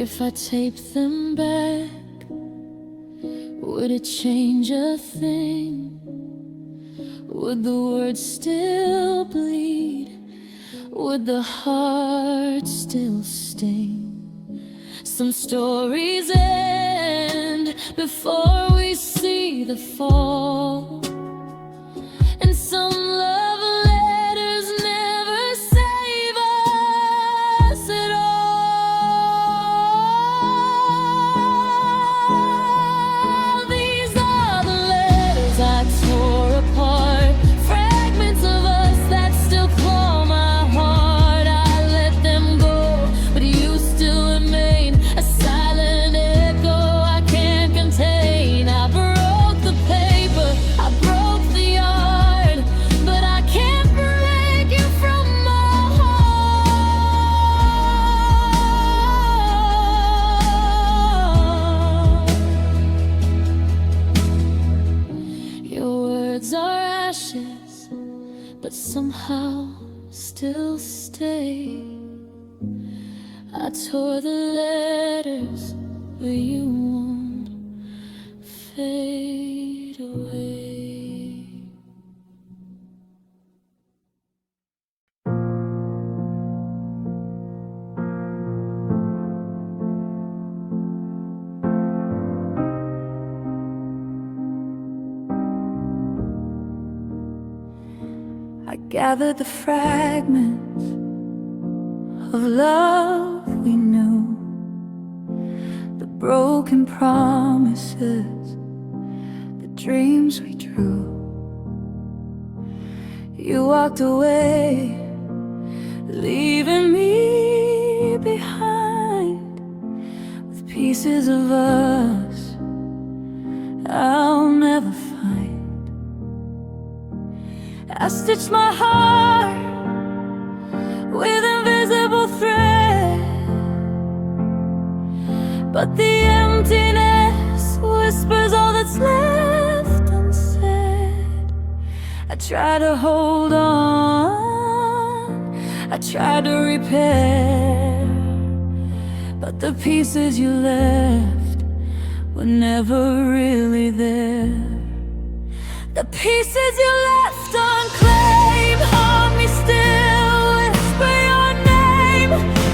If I taped them back, would it change a thing? Would the words still bleed? Would the heart still sting? Some stories end before we see the fall, and some love letters never save us at all. These are the letters I tore apart, fragments of us that still claw my heart. I let them go, but you still remain, a silent echo I can't contain. I broke the paper, I broke the art, but I can't break you from my heart. Your words are ashes, but somehow still stay. I tore the letters, but you won't fade away. I gathered the fragments of love we knew, the broken promises, the dreams we drew. You walked away, leaving me behind with pieces of us I'll never find. I stitched my heart with invisible thread, but the emptiness whispers all that's left unsaid. I try to hold on, I try to repair, but the pieces you left were never really there. The pieces you left unclaimed haunt me still, whisper your name.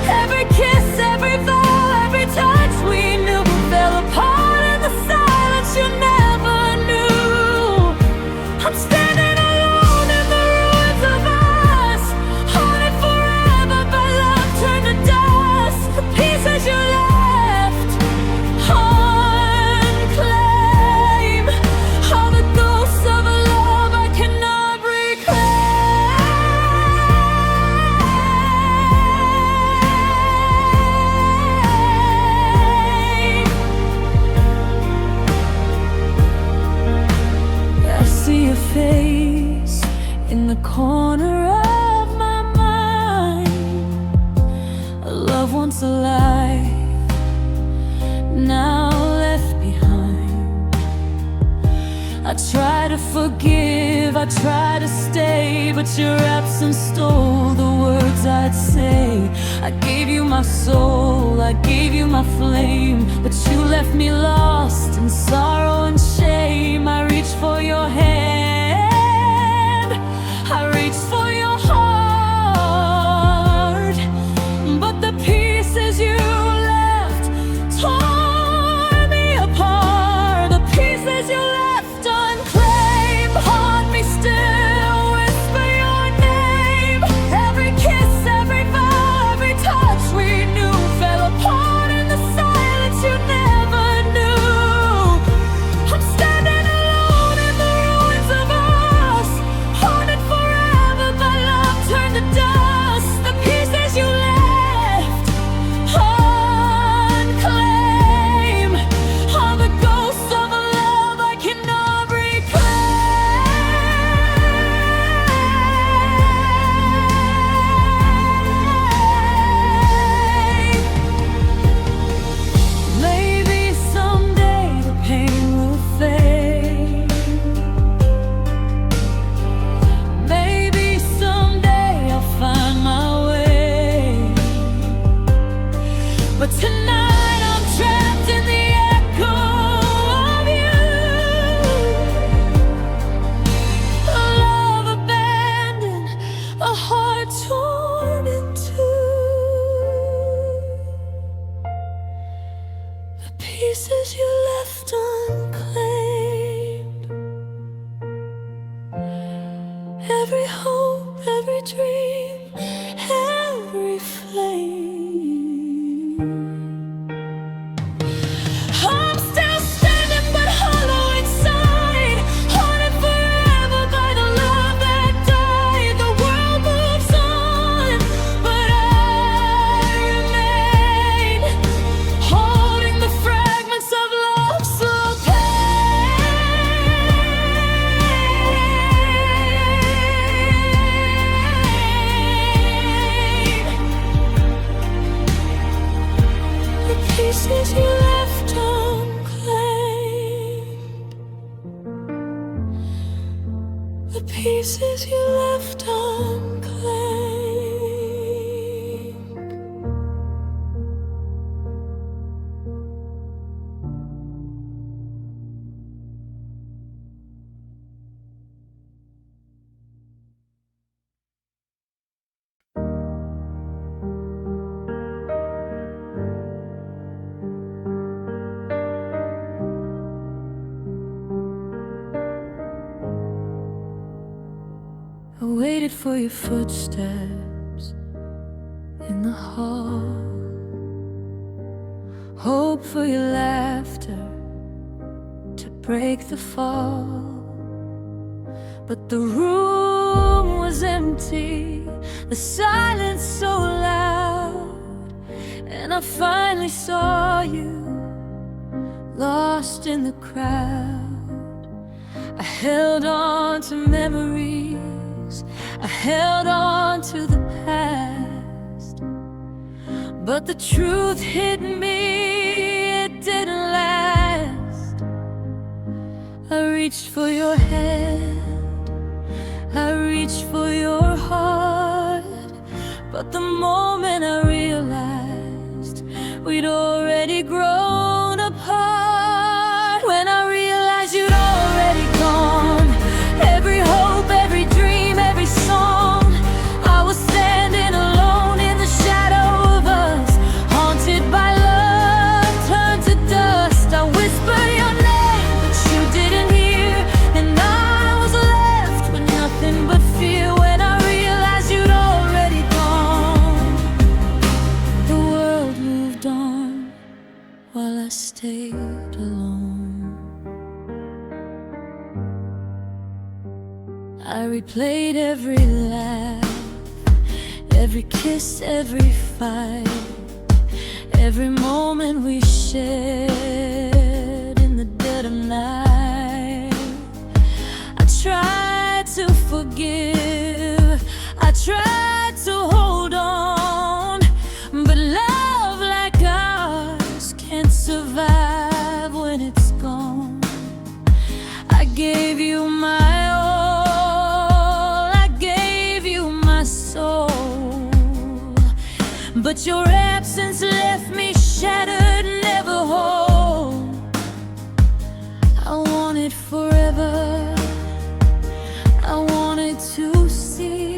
Every kiss, every vow, every touch we knew fell apart in the silence you never knew. I'm standing alone in the ruins of us, haunted forever by love turned to dust. The pieces you left unclaimed are the ghosts of a love I cannot reclaim. I see your face in the corner of my mind, a love once alive, now left behind. I try to forgive, I try to stay, but your absence stole the words I'd say. I gave you my soul, I gave you my flame, but you left me lost in sorrow and shame. I reached for your hand, I reached for your heart, but the pieces you left tore me apart. The pieces you left unclaimed haunt me still, whisper your name. Every kiss, every vow, every touch we knew fell apart in the silence you never knew. I'm standing alone in the ruins of us, haunted forever every dream, every flame. I'm still standing but hollow inside, haunted forever by the love that died. The world moves on, but I remain, holding the fragments of love's slow pain. The pieces you left unclaimed, the pieces you left unclaimed. I waited for your footsteps in the hall, hope for your laughter to break the fall. But the room was empty, the silence so loud, and I finally saw you, lost in the crowd. I held on to memories, I held on to the past, but the truth hit me, it didn't last. I reached for your hand, I reached for your heart, but the moment I realized we'd already grown apart, when I realized you'd already gone, every hope, every dream, every song, I was standing alone in the shadow of us, haunted by love, turned to dust. I whispered your name, but you didn't hear, and I was left with nothing but fear. When I realized you'd already gone, the world moved on while I stayed alone. I replayed every laugh, every kiss, every fight, every moment we shared in the dead of night. I tried to forgive, I tried to hold on, but love like ours can't survive when it's gone. I gave you my all, I gave you my soul, but your absence left me shattered, never whole. I wanted forever, I wanted to see,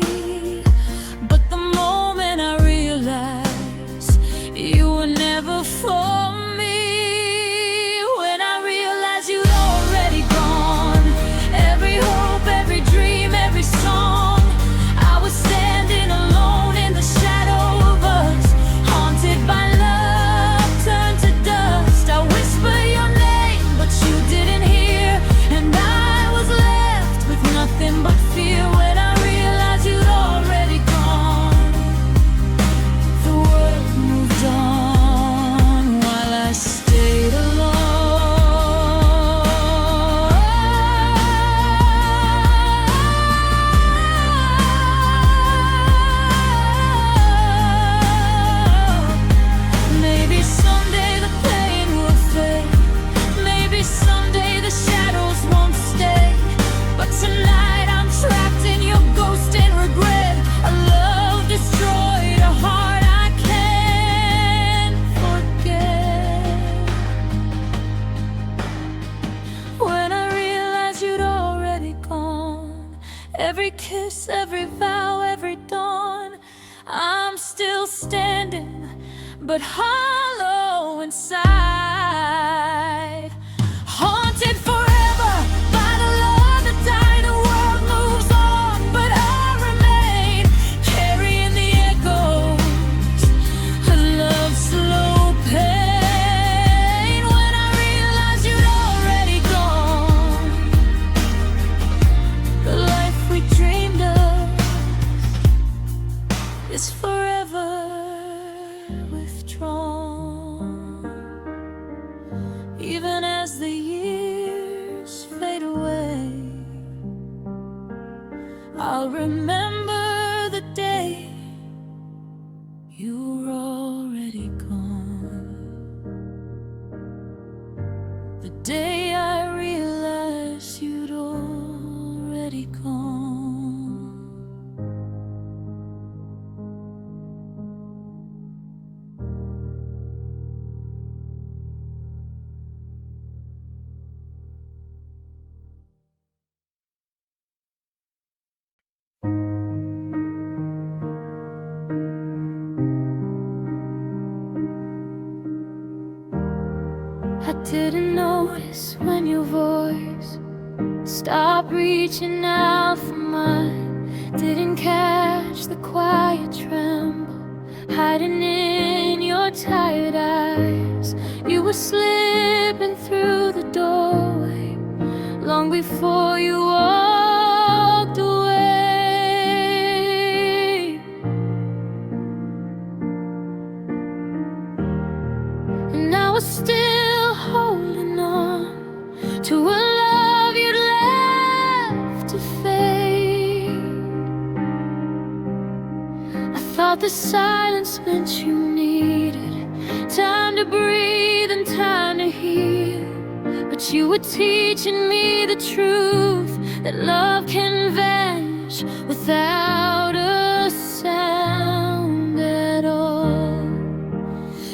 but the moment I realized you were never for me, when I realized you'd already gone, every hope, every dream, every song, I was standing alone in the shadow of us, haunted by love, turned to dust. I whispered your name, but you didn't hear, and I was left with nothing but fear. When I realized you'd already gone, the world moved on while I stayed alone. Maybe someday the pain will fade, maybe someday the shadows won't stay, but tonight I'm trapped in your ghost and regret. A love destroyed, a heart I can't forget. When I realized you'd already gone, every kiss, every vow, every dawn, I'm still standing, but hollow inside, haunted forever by the love that died. The world moves on, but I remain, is forever withdrawn. Even as the years fade away, I'll remember the day you were already gone. The day I realized you'd already gone. I didn't notice when your voice stopped reaching out for mine. Didn't catch the quiet tremble hiding in your tired eyes. You were slipping through the doorway long before you walked away. And I was still holding on to a love you'd left to fade. I thought the silence meant you needed time to breathe and time to heal. But you were teaching me the truth, that love can vanish without a sound at all.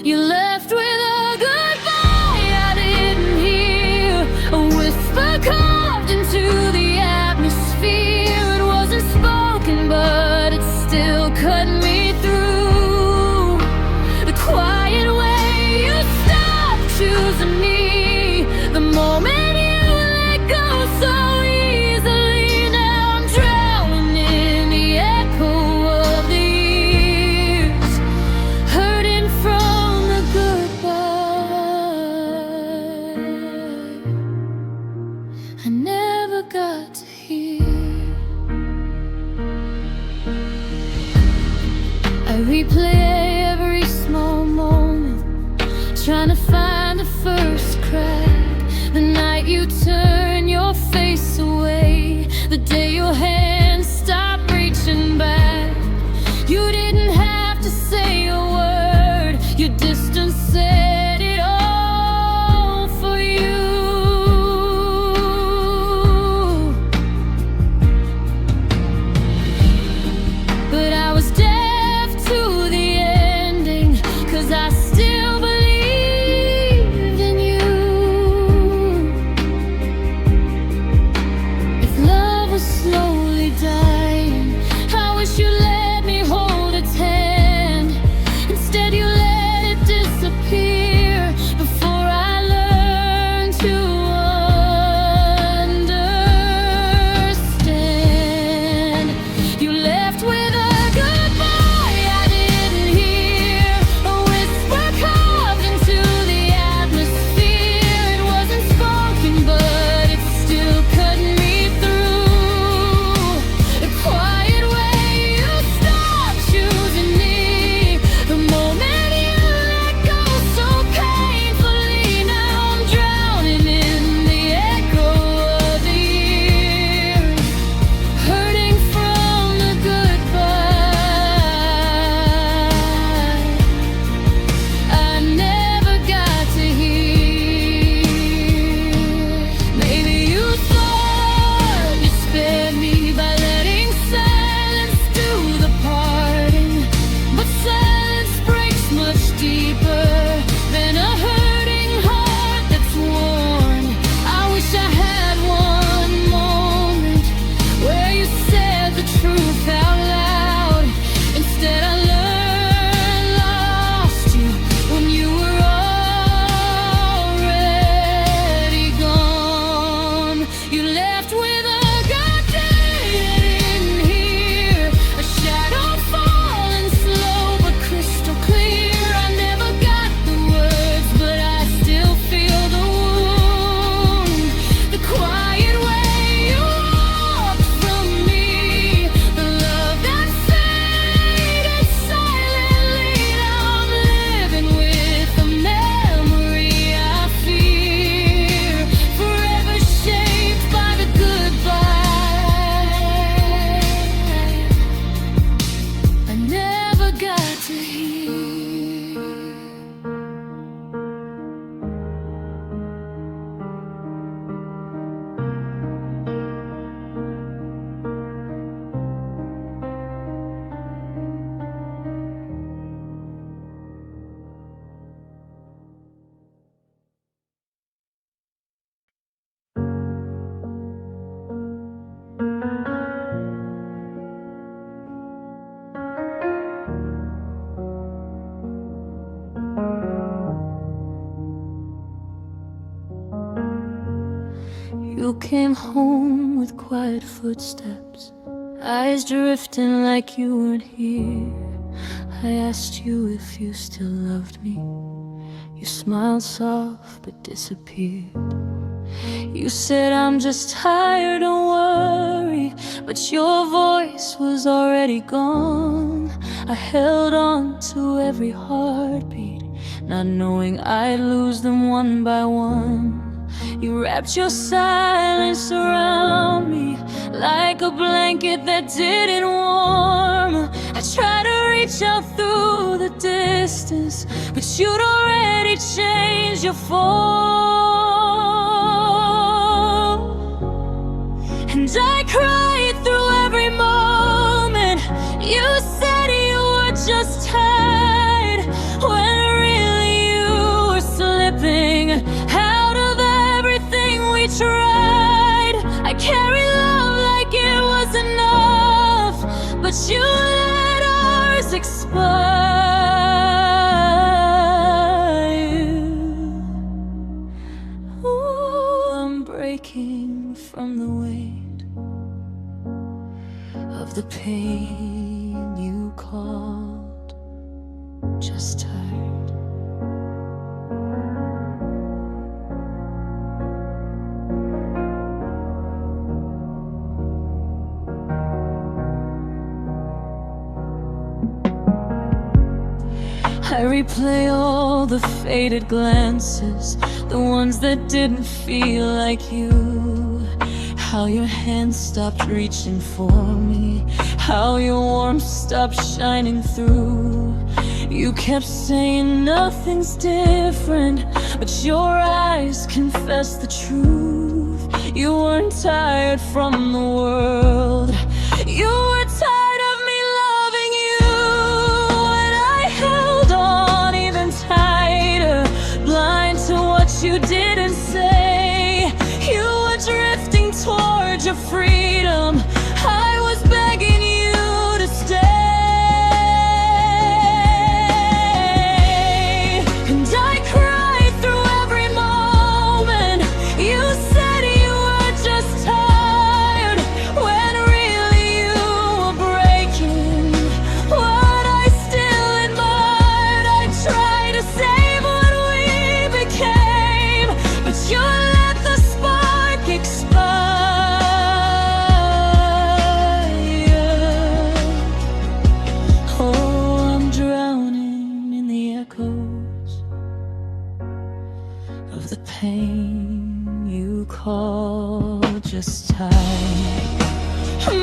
You left with a goodbye I didn't hear, a whisper carved into the atmosphere. It wasn't spoken, but it still cut me through. The quiet way you stopped choosing me, the moment you let go so easily. Now I'm drowning in the echo of the years, hurting from the goodbye I never got to hear. I replay every small moment, trying to find the first crack. The night you turn your face away, the day your hands stop reaching back. You didn't have to say a word, your distance said it all for you. But I was deaf to the ending, 'cause I still believe came home with quiet footsteps, eyes drifting like you weren't here. I asked you if you still loved me. You smiled soft but disappeared. You said, I'm just tired, don't worry. But your voice was already gone. I held on to every heartbeat, not knowing I'd lose them one by one. You wrapped your silence around me like a blanket that didn't warm. I tried to reach out through the distance, but you'd already changed your form. And I cried through every moment. You said you were just tired, when really you were slipping out of everything we tried. I carried love like it was enough, but you let ours expire. Ooh, I'm breaking from the weight of the pain you called just tired. I replay all the faded glances, the ones that didn't feel like you. How your hands stopped reaching for me, how your warmth stopped shining through. You kept saying nothing's different, but your eyes confessed the truth. You weren't tired from the world, you were tired of me loving you. And I held on even tighter, blind to what you didn't say. You were drifting towards your freedom, I was begging you to stay. And I cried through every moment. You said you were just tired, when really you were breaking what I still admired. I tried to save what we became, but you let the spark expire. Oh, I'm drowning in the echoes of the pain you call just time.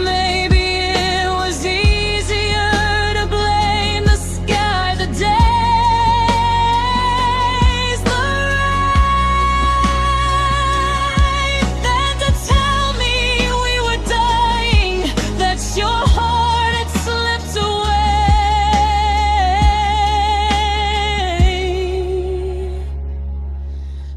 Maybe it was easier to blame the sky, the days, the rain, than to tell me we were dying, that your heart had slipped away.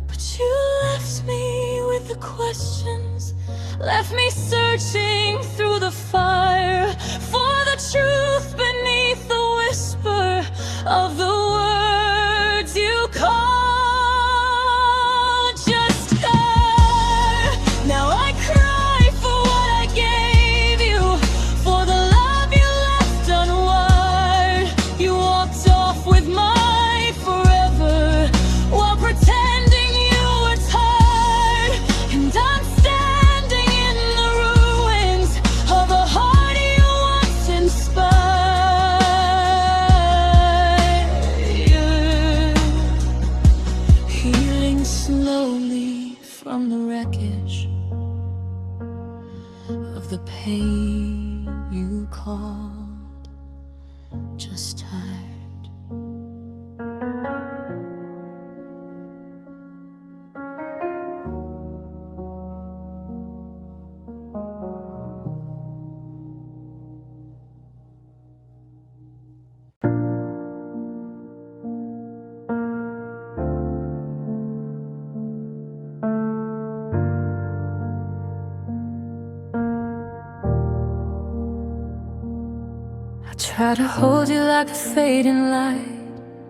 But you left me with the questions, left me searching through the fire for the truth beneath the whisper of the words you call just her. Now I cry for what I gave you, for the love you left unwired. You walked off with my forever, while pretending you were tired. And I'm standing in the ruins of a heart you once inspired. Healing slowly from the wreckage of the pain you called just tired. I try to hold you like a fading light,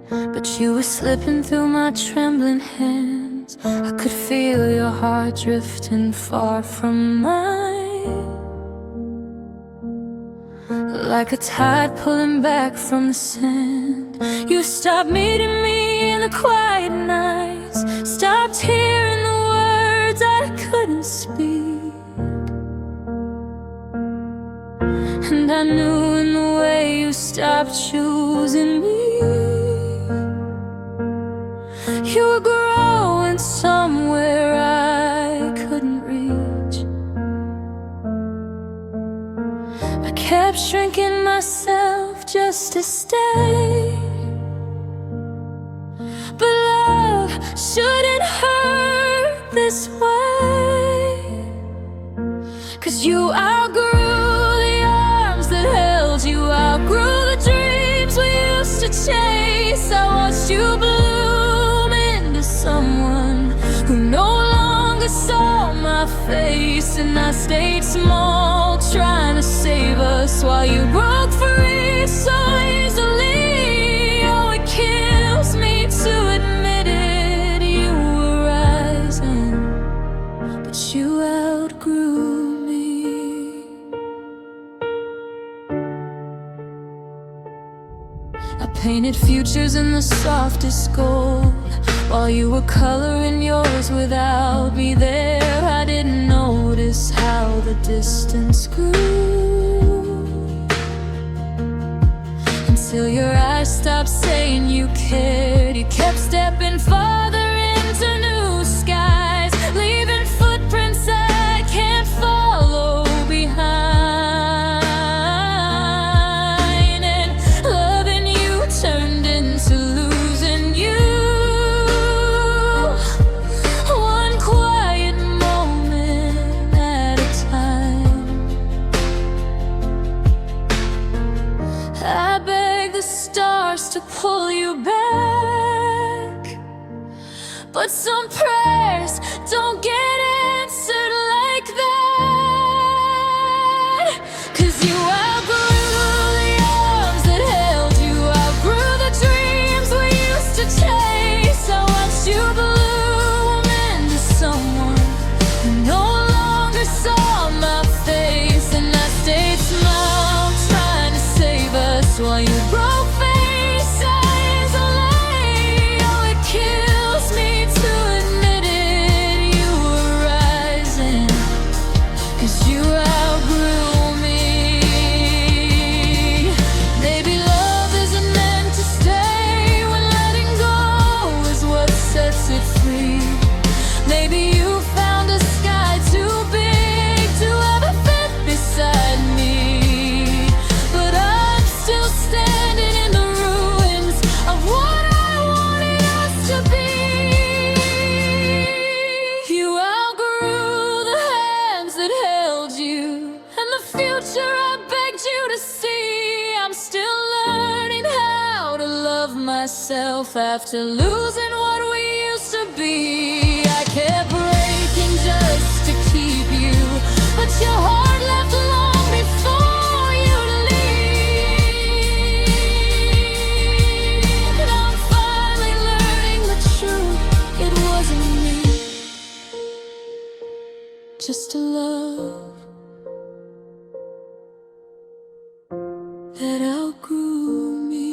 but you were slipping through my trembling hand. hands. I could feel your heart drifting far from mine, like a tide pulling back from the sand. You stopped meeting me in the quiet nights, stopped hearing the words I couldn't speak. And I knew in the way you stopped choosing me, you were growing somewhere I couldn't reach. I kept shrinking myself just to stay, but love shouldn't hurt this way. 'Cause you outgrew the arms that held you, outgrew the dreams we used to chase. I watched you bloom into someone who no longer saw my face, and I stayed small, trying to save us while you broke free so easily. Oh, it kills me to admit it, you were rising, but you outgrew me. I painted futures in the softest gold while you were coloring yours without me there. I didn't notice how the distance grew until your eyes stopped saying you cared. You kept stepping farther into new skies, leaving footprints I can't follow behind. And loving you turned into losing you, one quiet moment at a time. I beg the stars to pull you back, but some prayers don't get answered like that. 'Cause you outgrew the arms that held you, outgrew the dreams we used to chase. I watched you bloom into someone who no longer saw my face, and I stayed small, trying to save us while you broke face easily. Oh, it kills me to admit it, you were rising, 'cause you outgrew me. Maybe love isn't meant to stay when letting go is what sets it free. Maybe you found a sky too big to ever fit beside me, but I'm still standing in the ruins of what I wanted us to be. You outgrew the hands that held you, and the future I begged you to see. I'm still learning how to love myself after losing what we used to be. I kept breaking just to keep you, but your heart left long before you to leave. And I'm finally learning the truth, it wasn't me, just a love that outgrew me.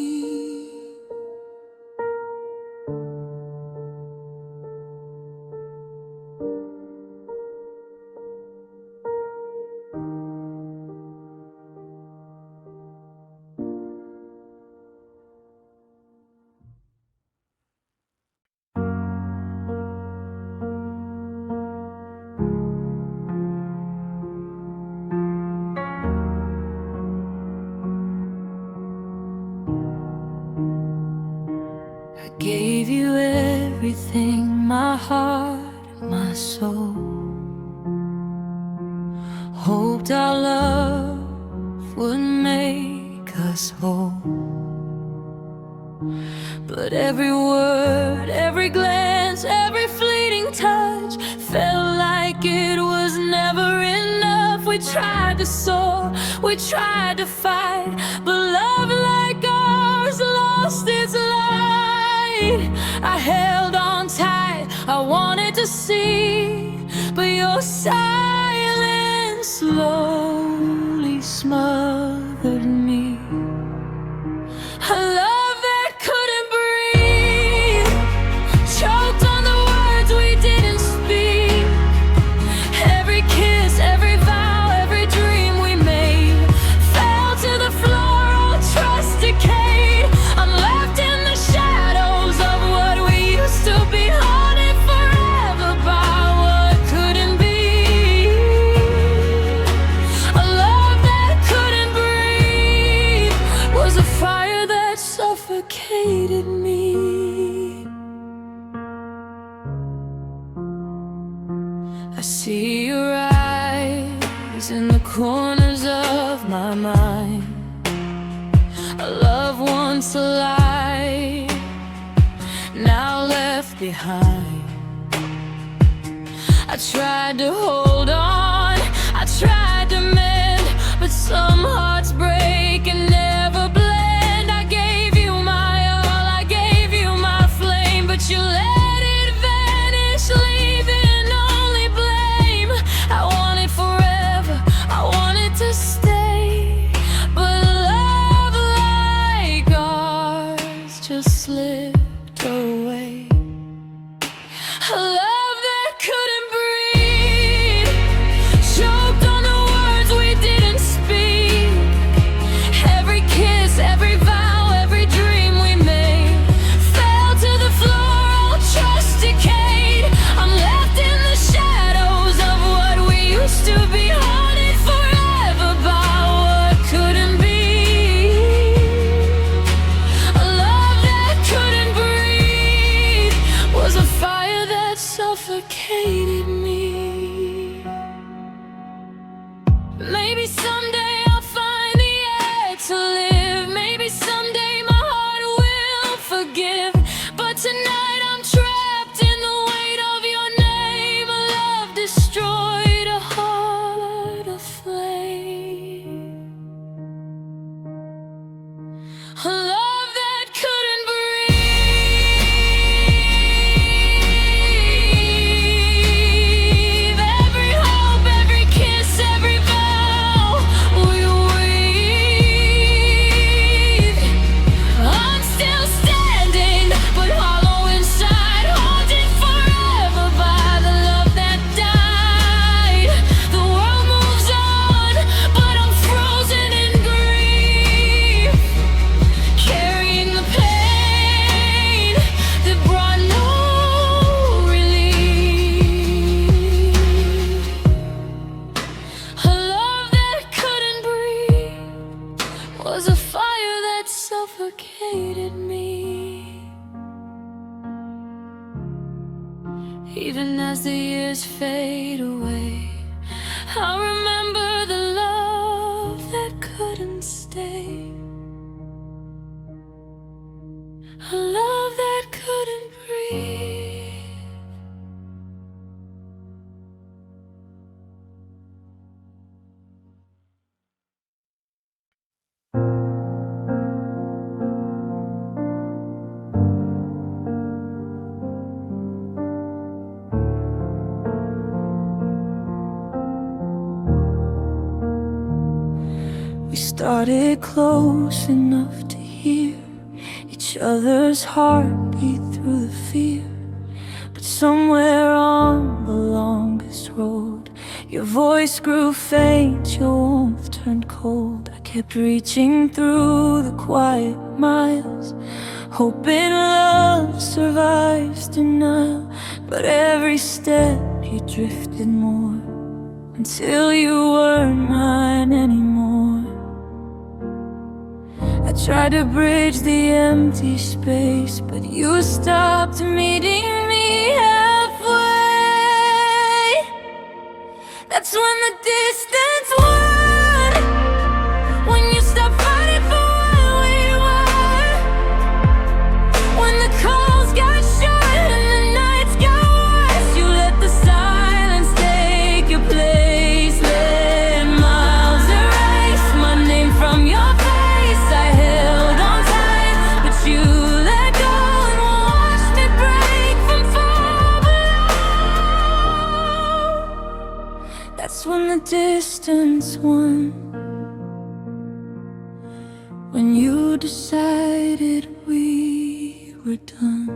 I gave you everything, my heart, my soul. Hoped our love would make us whole. But every word, every glance, every fleeting touch felt like it was never enough. We tried to soar, we tried to fight, but love like ours lost its light. I held on tight, I wanted see, but your silence slowly smothered me. A love that couldn't breathe, choked on the words we didn't speak. Every kiss, every vow, every dream we made fell to the floor, all trust decayed. I'm left in the shadows of what we used to be, haunted forever by what couldn't be. A love that couldn't breathe was a fire that suffocated me. I see your eyes in the corners of my mind. A love once alive, now left behind. I tried to hold on, I tried to mend, but some hearts break and never blend. I gave you my all, I gave you my flame, but you let it vanish, leaving only blame. I wanted forever, I wanted to stay, but love like ours just slipped away. A love that couldn't breathe, choked on the words we didn't speak. Every kiss, every vow, every dream we made fell to the floor, all trust decayed. I'm left in the shadows of what we used to be, haunted forever by what couldn't be. A love that couldn't breathe was a fire that suffocated me. Maybe someday I'll find the air to live. Maybe someday my heart will forgive. But tonight I'm trapped in the weight of your name. A love destroyed, a heart aflame. A love that couldn't breathe. Every hope, every kiss, every vow we breathe. I'm still standing, but hollow inside, haunted forever by the love that died. The world moves on, but I'm frozen in grief, carrying the pain that brought no relief. A love that couldn't breathe was a fire that suffocated me. Even as the years fade away, I remember the love that couldn't stay. A love that couldn't breathe. We started close enough to hear each other's heartbeat through the fear. But somewhere on the longest road, your voice grew faint, your warmth turned cold. I kept reaching through the quiet miles, hoping love survives denial. But every step you drifted more, until you weren't mine anymore. I tried to bridge the empty space, but you stopped meeting me halfway. That's when the distance won, when you stopped fighting for what we were, when the calls got short and the nights got worse. You let the silence take your place, let miles erase my name from your face. I held on tight, but you let go and watched me break from far below. you decided we were done.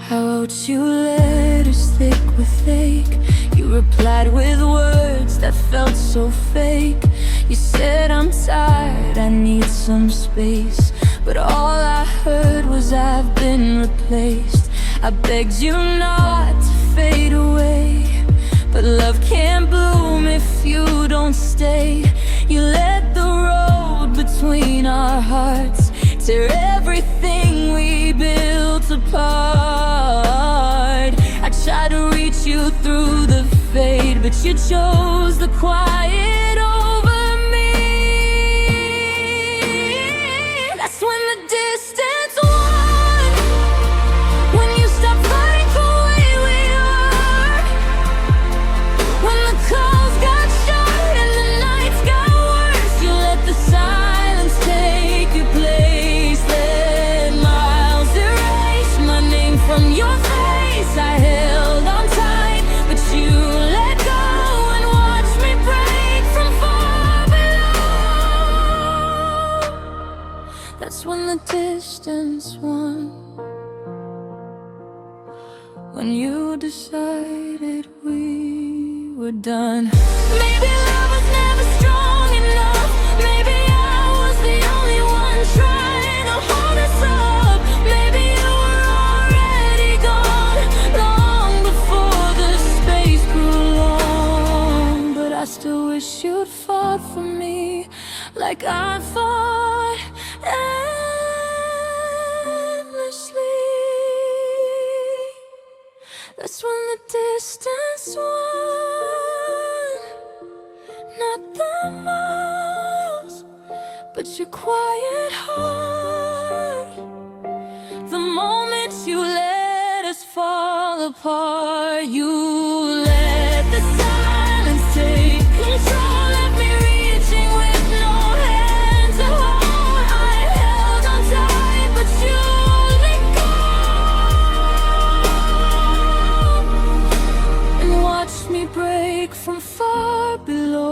I wrote you letters thick with ache. You replied with words that felt so fake. You said I'm tired, I need some space, but all I heard was I've been replaced. I begged you not to fade away, but love can't bloom if you don't stay. You let the road between our hearts tear everything we built apart. I tried to reach you through the fade, but you chose the quiet over me. That's when the distance won, when you stopped fighting for who we are, when the calls got short and the nights got worse. You let the silence take your place, let miles erase my name from your face. I held on tight, but you let go and watched me break from far below. That's when the distance won, when you decided we were done. Maybe love was never strong enough. Maybe I was the only one trying to hold us up. Maybe you were already gone long before the space grew long. But I still wish you'd fought for me like I fought endlessly. That's when the distance won, not the miles, but your quiet heart. The moment you let us fall apart, you let the silence take control, left me reaching with no hand to hold. I held on tight, but you let go and watched me break from far below.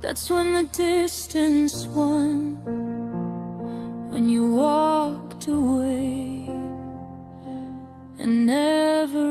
That's when the distance won, when you walked away and never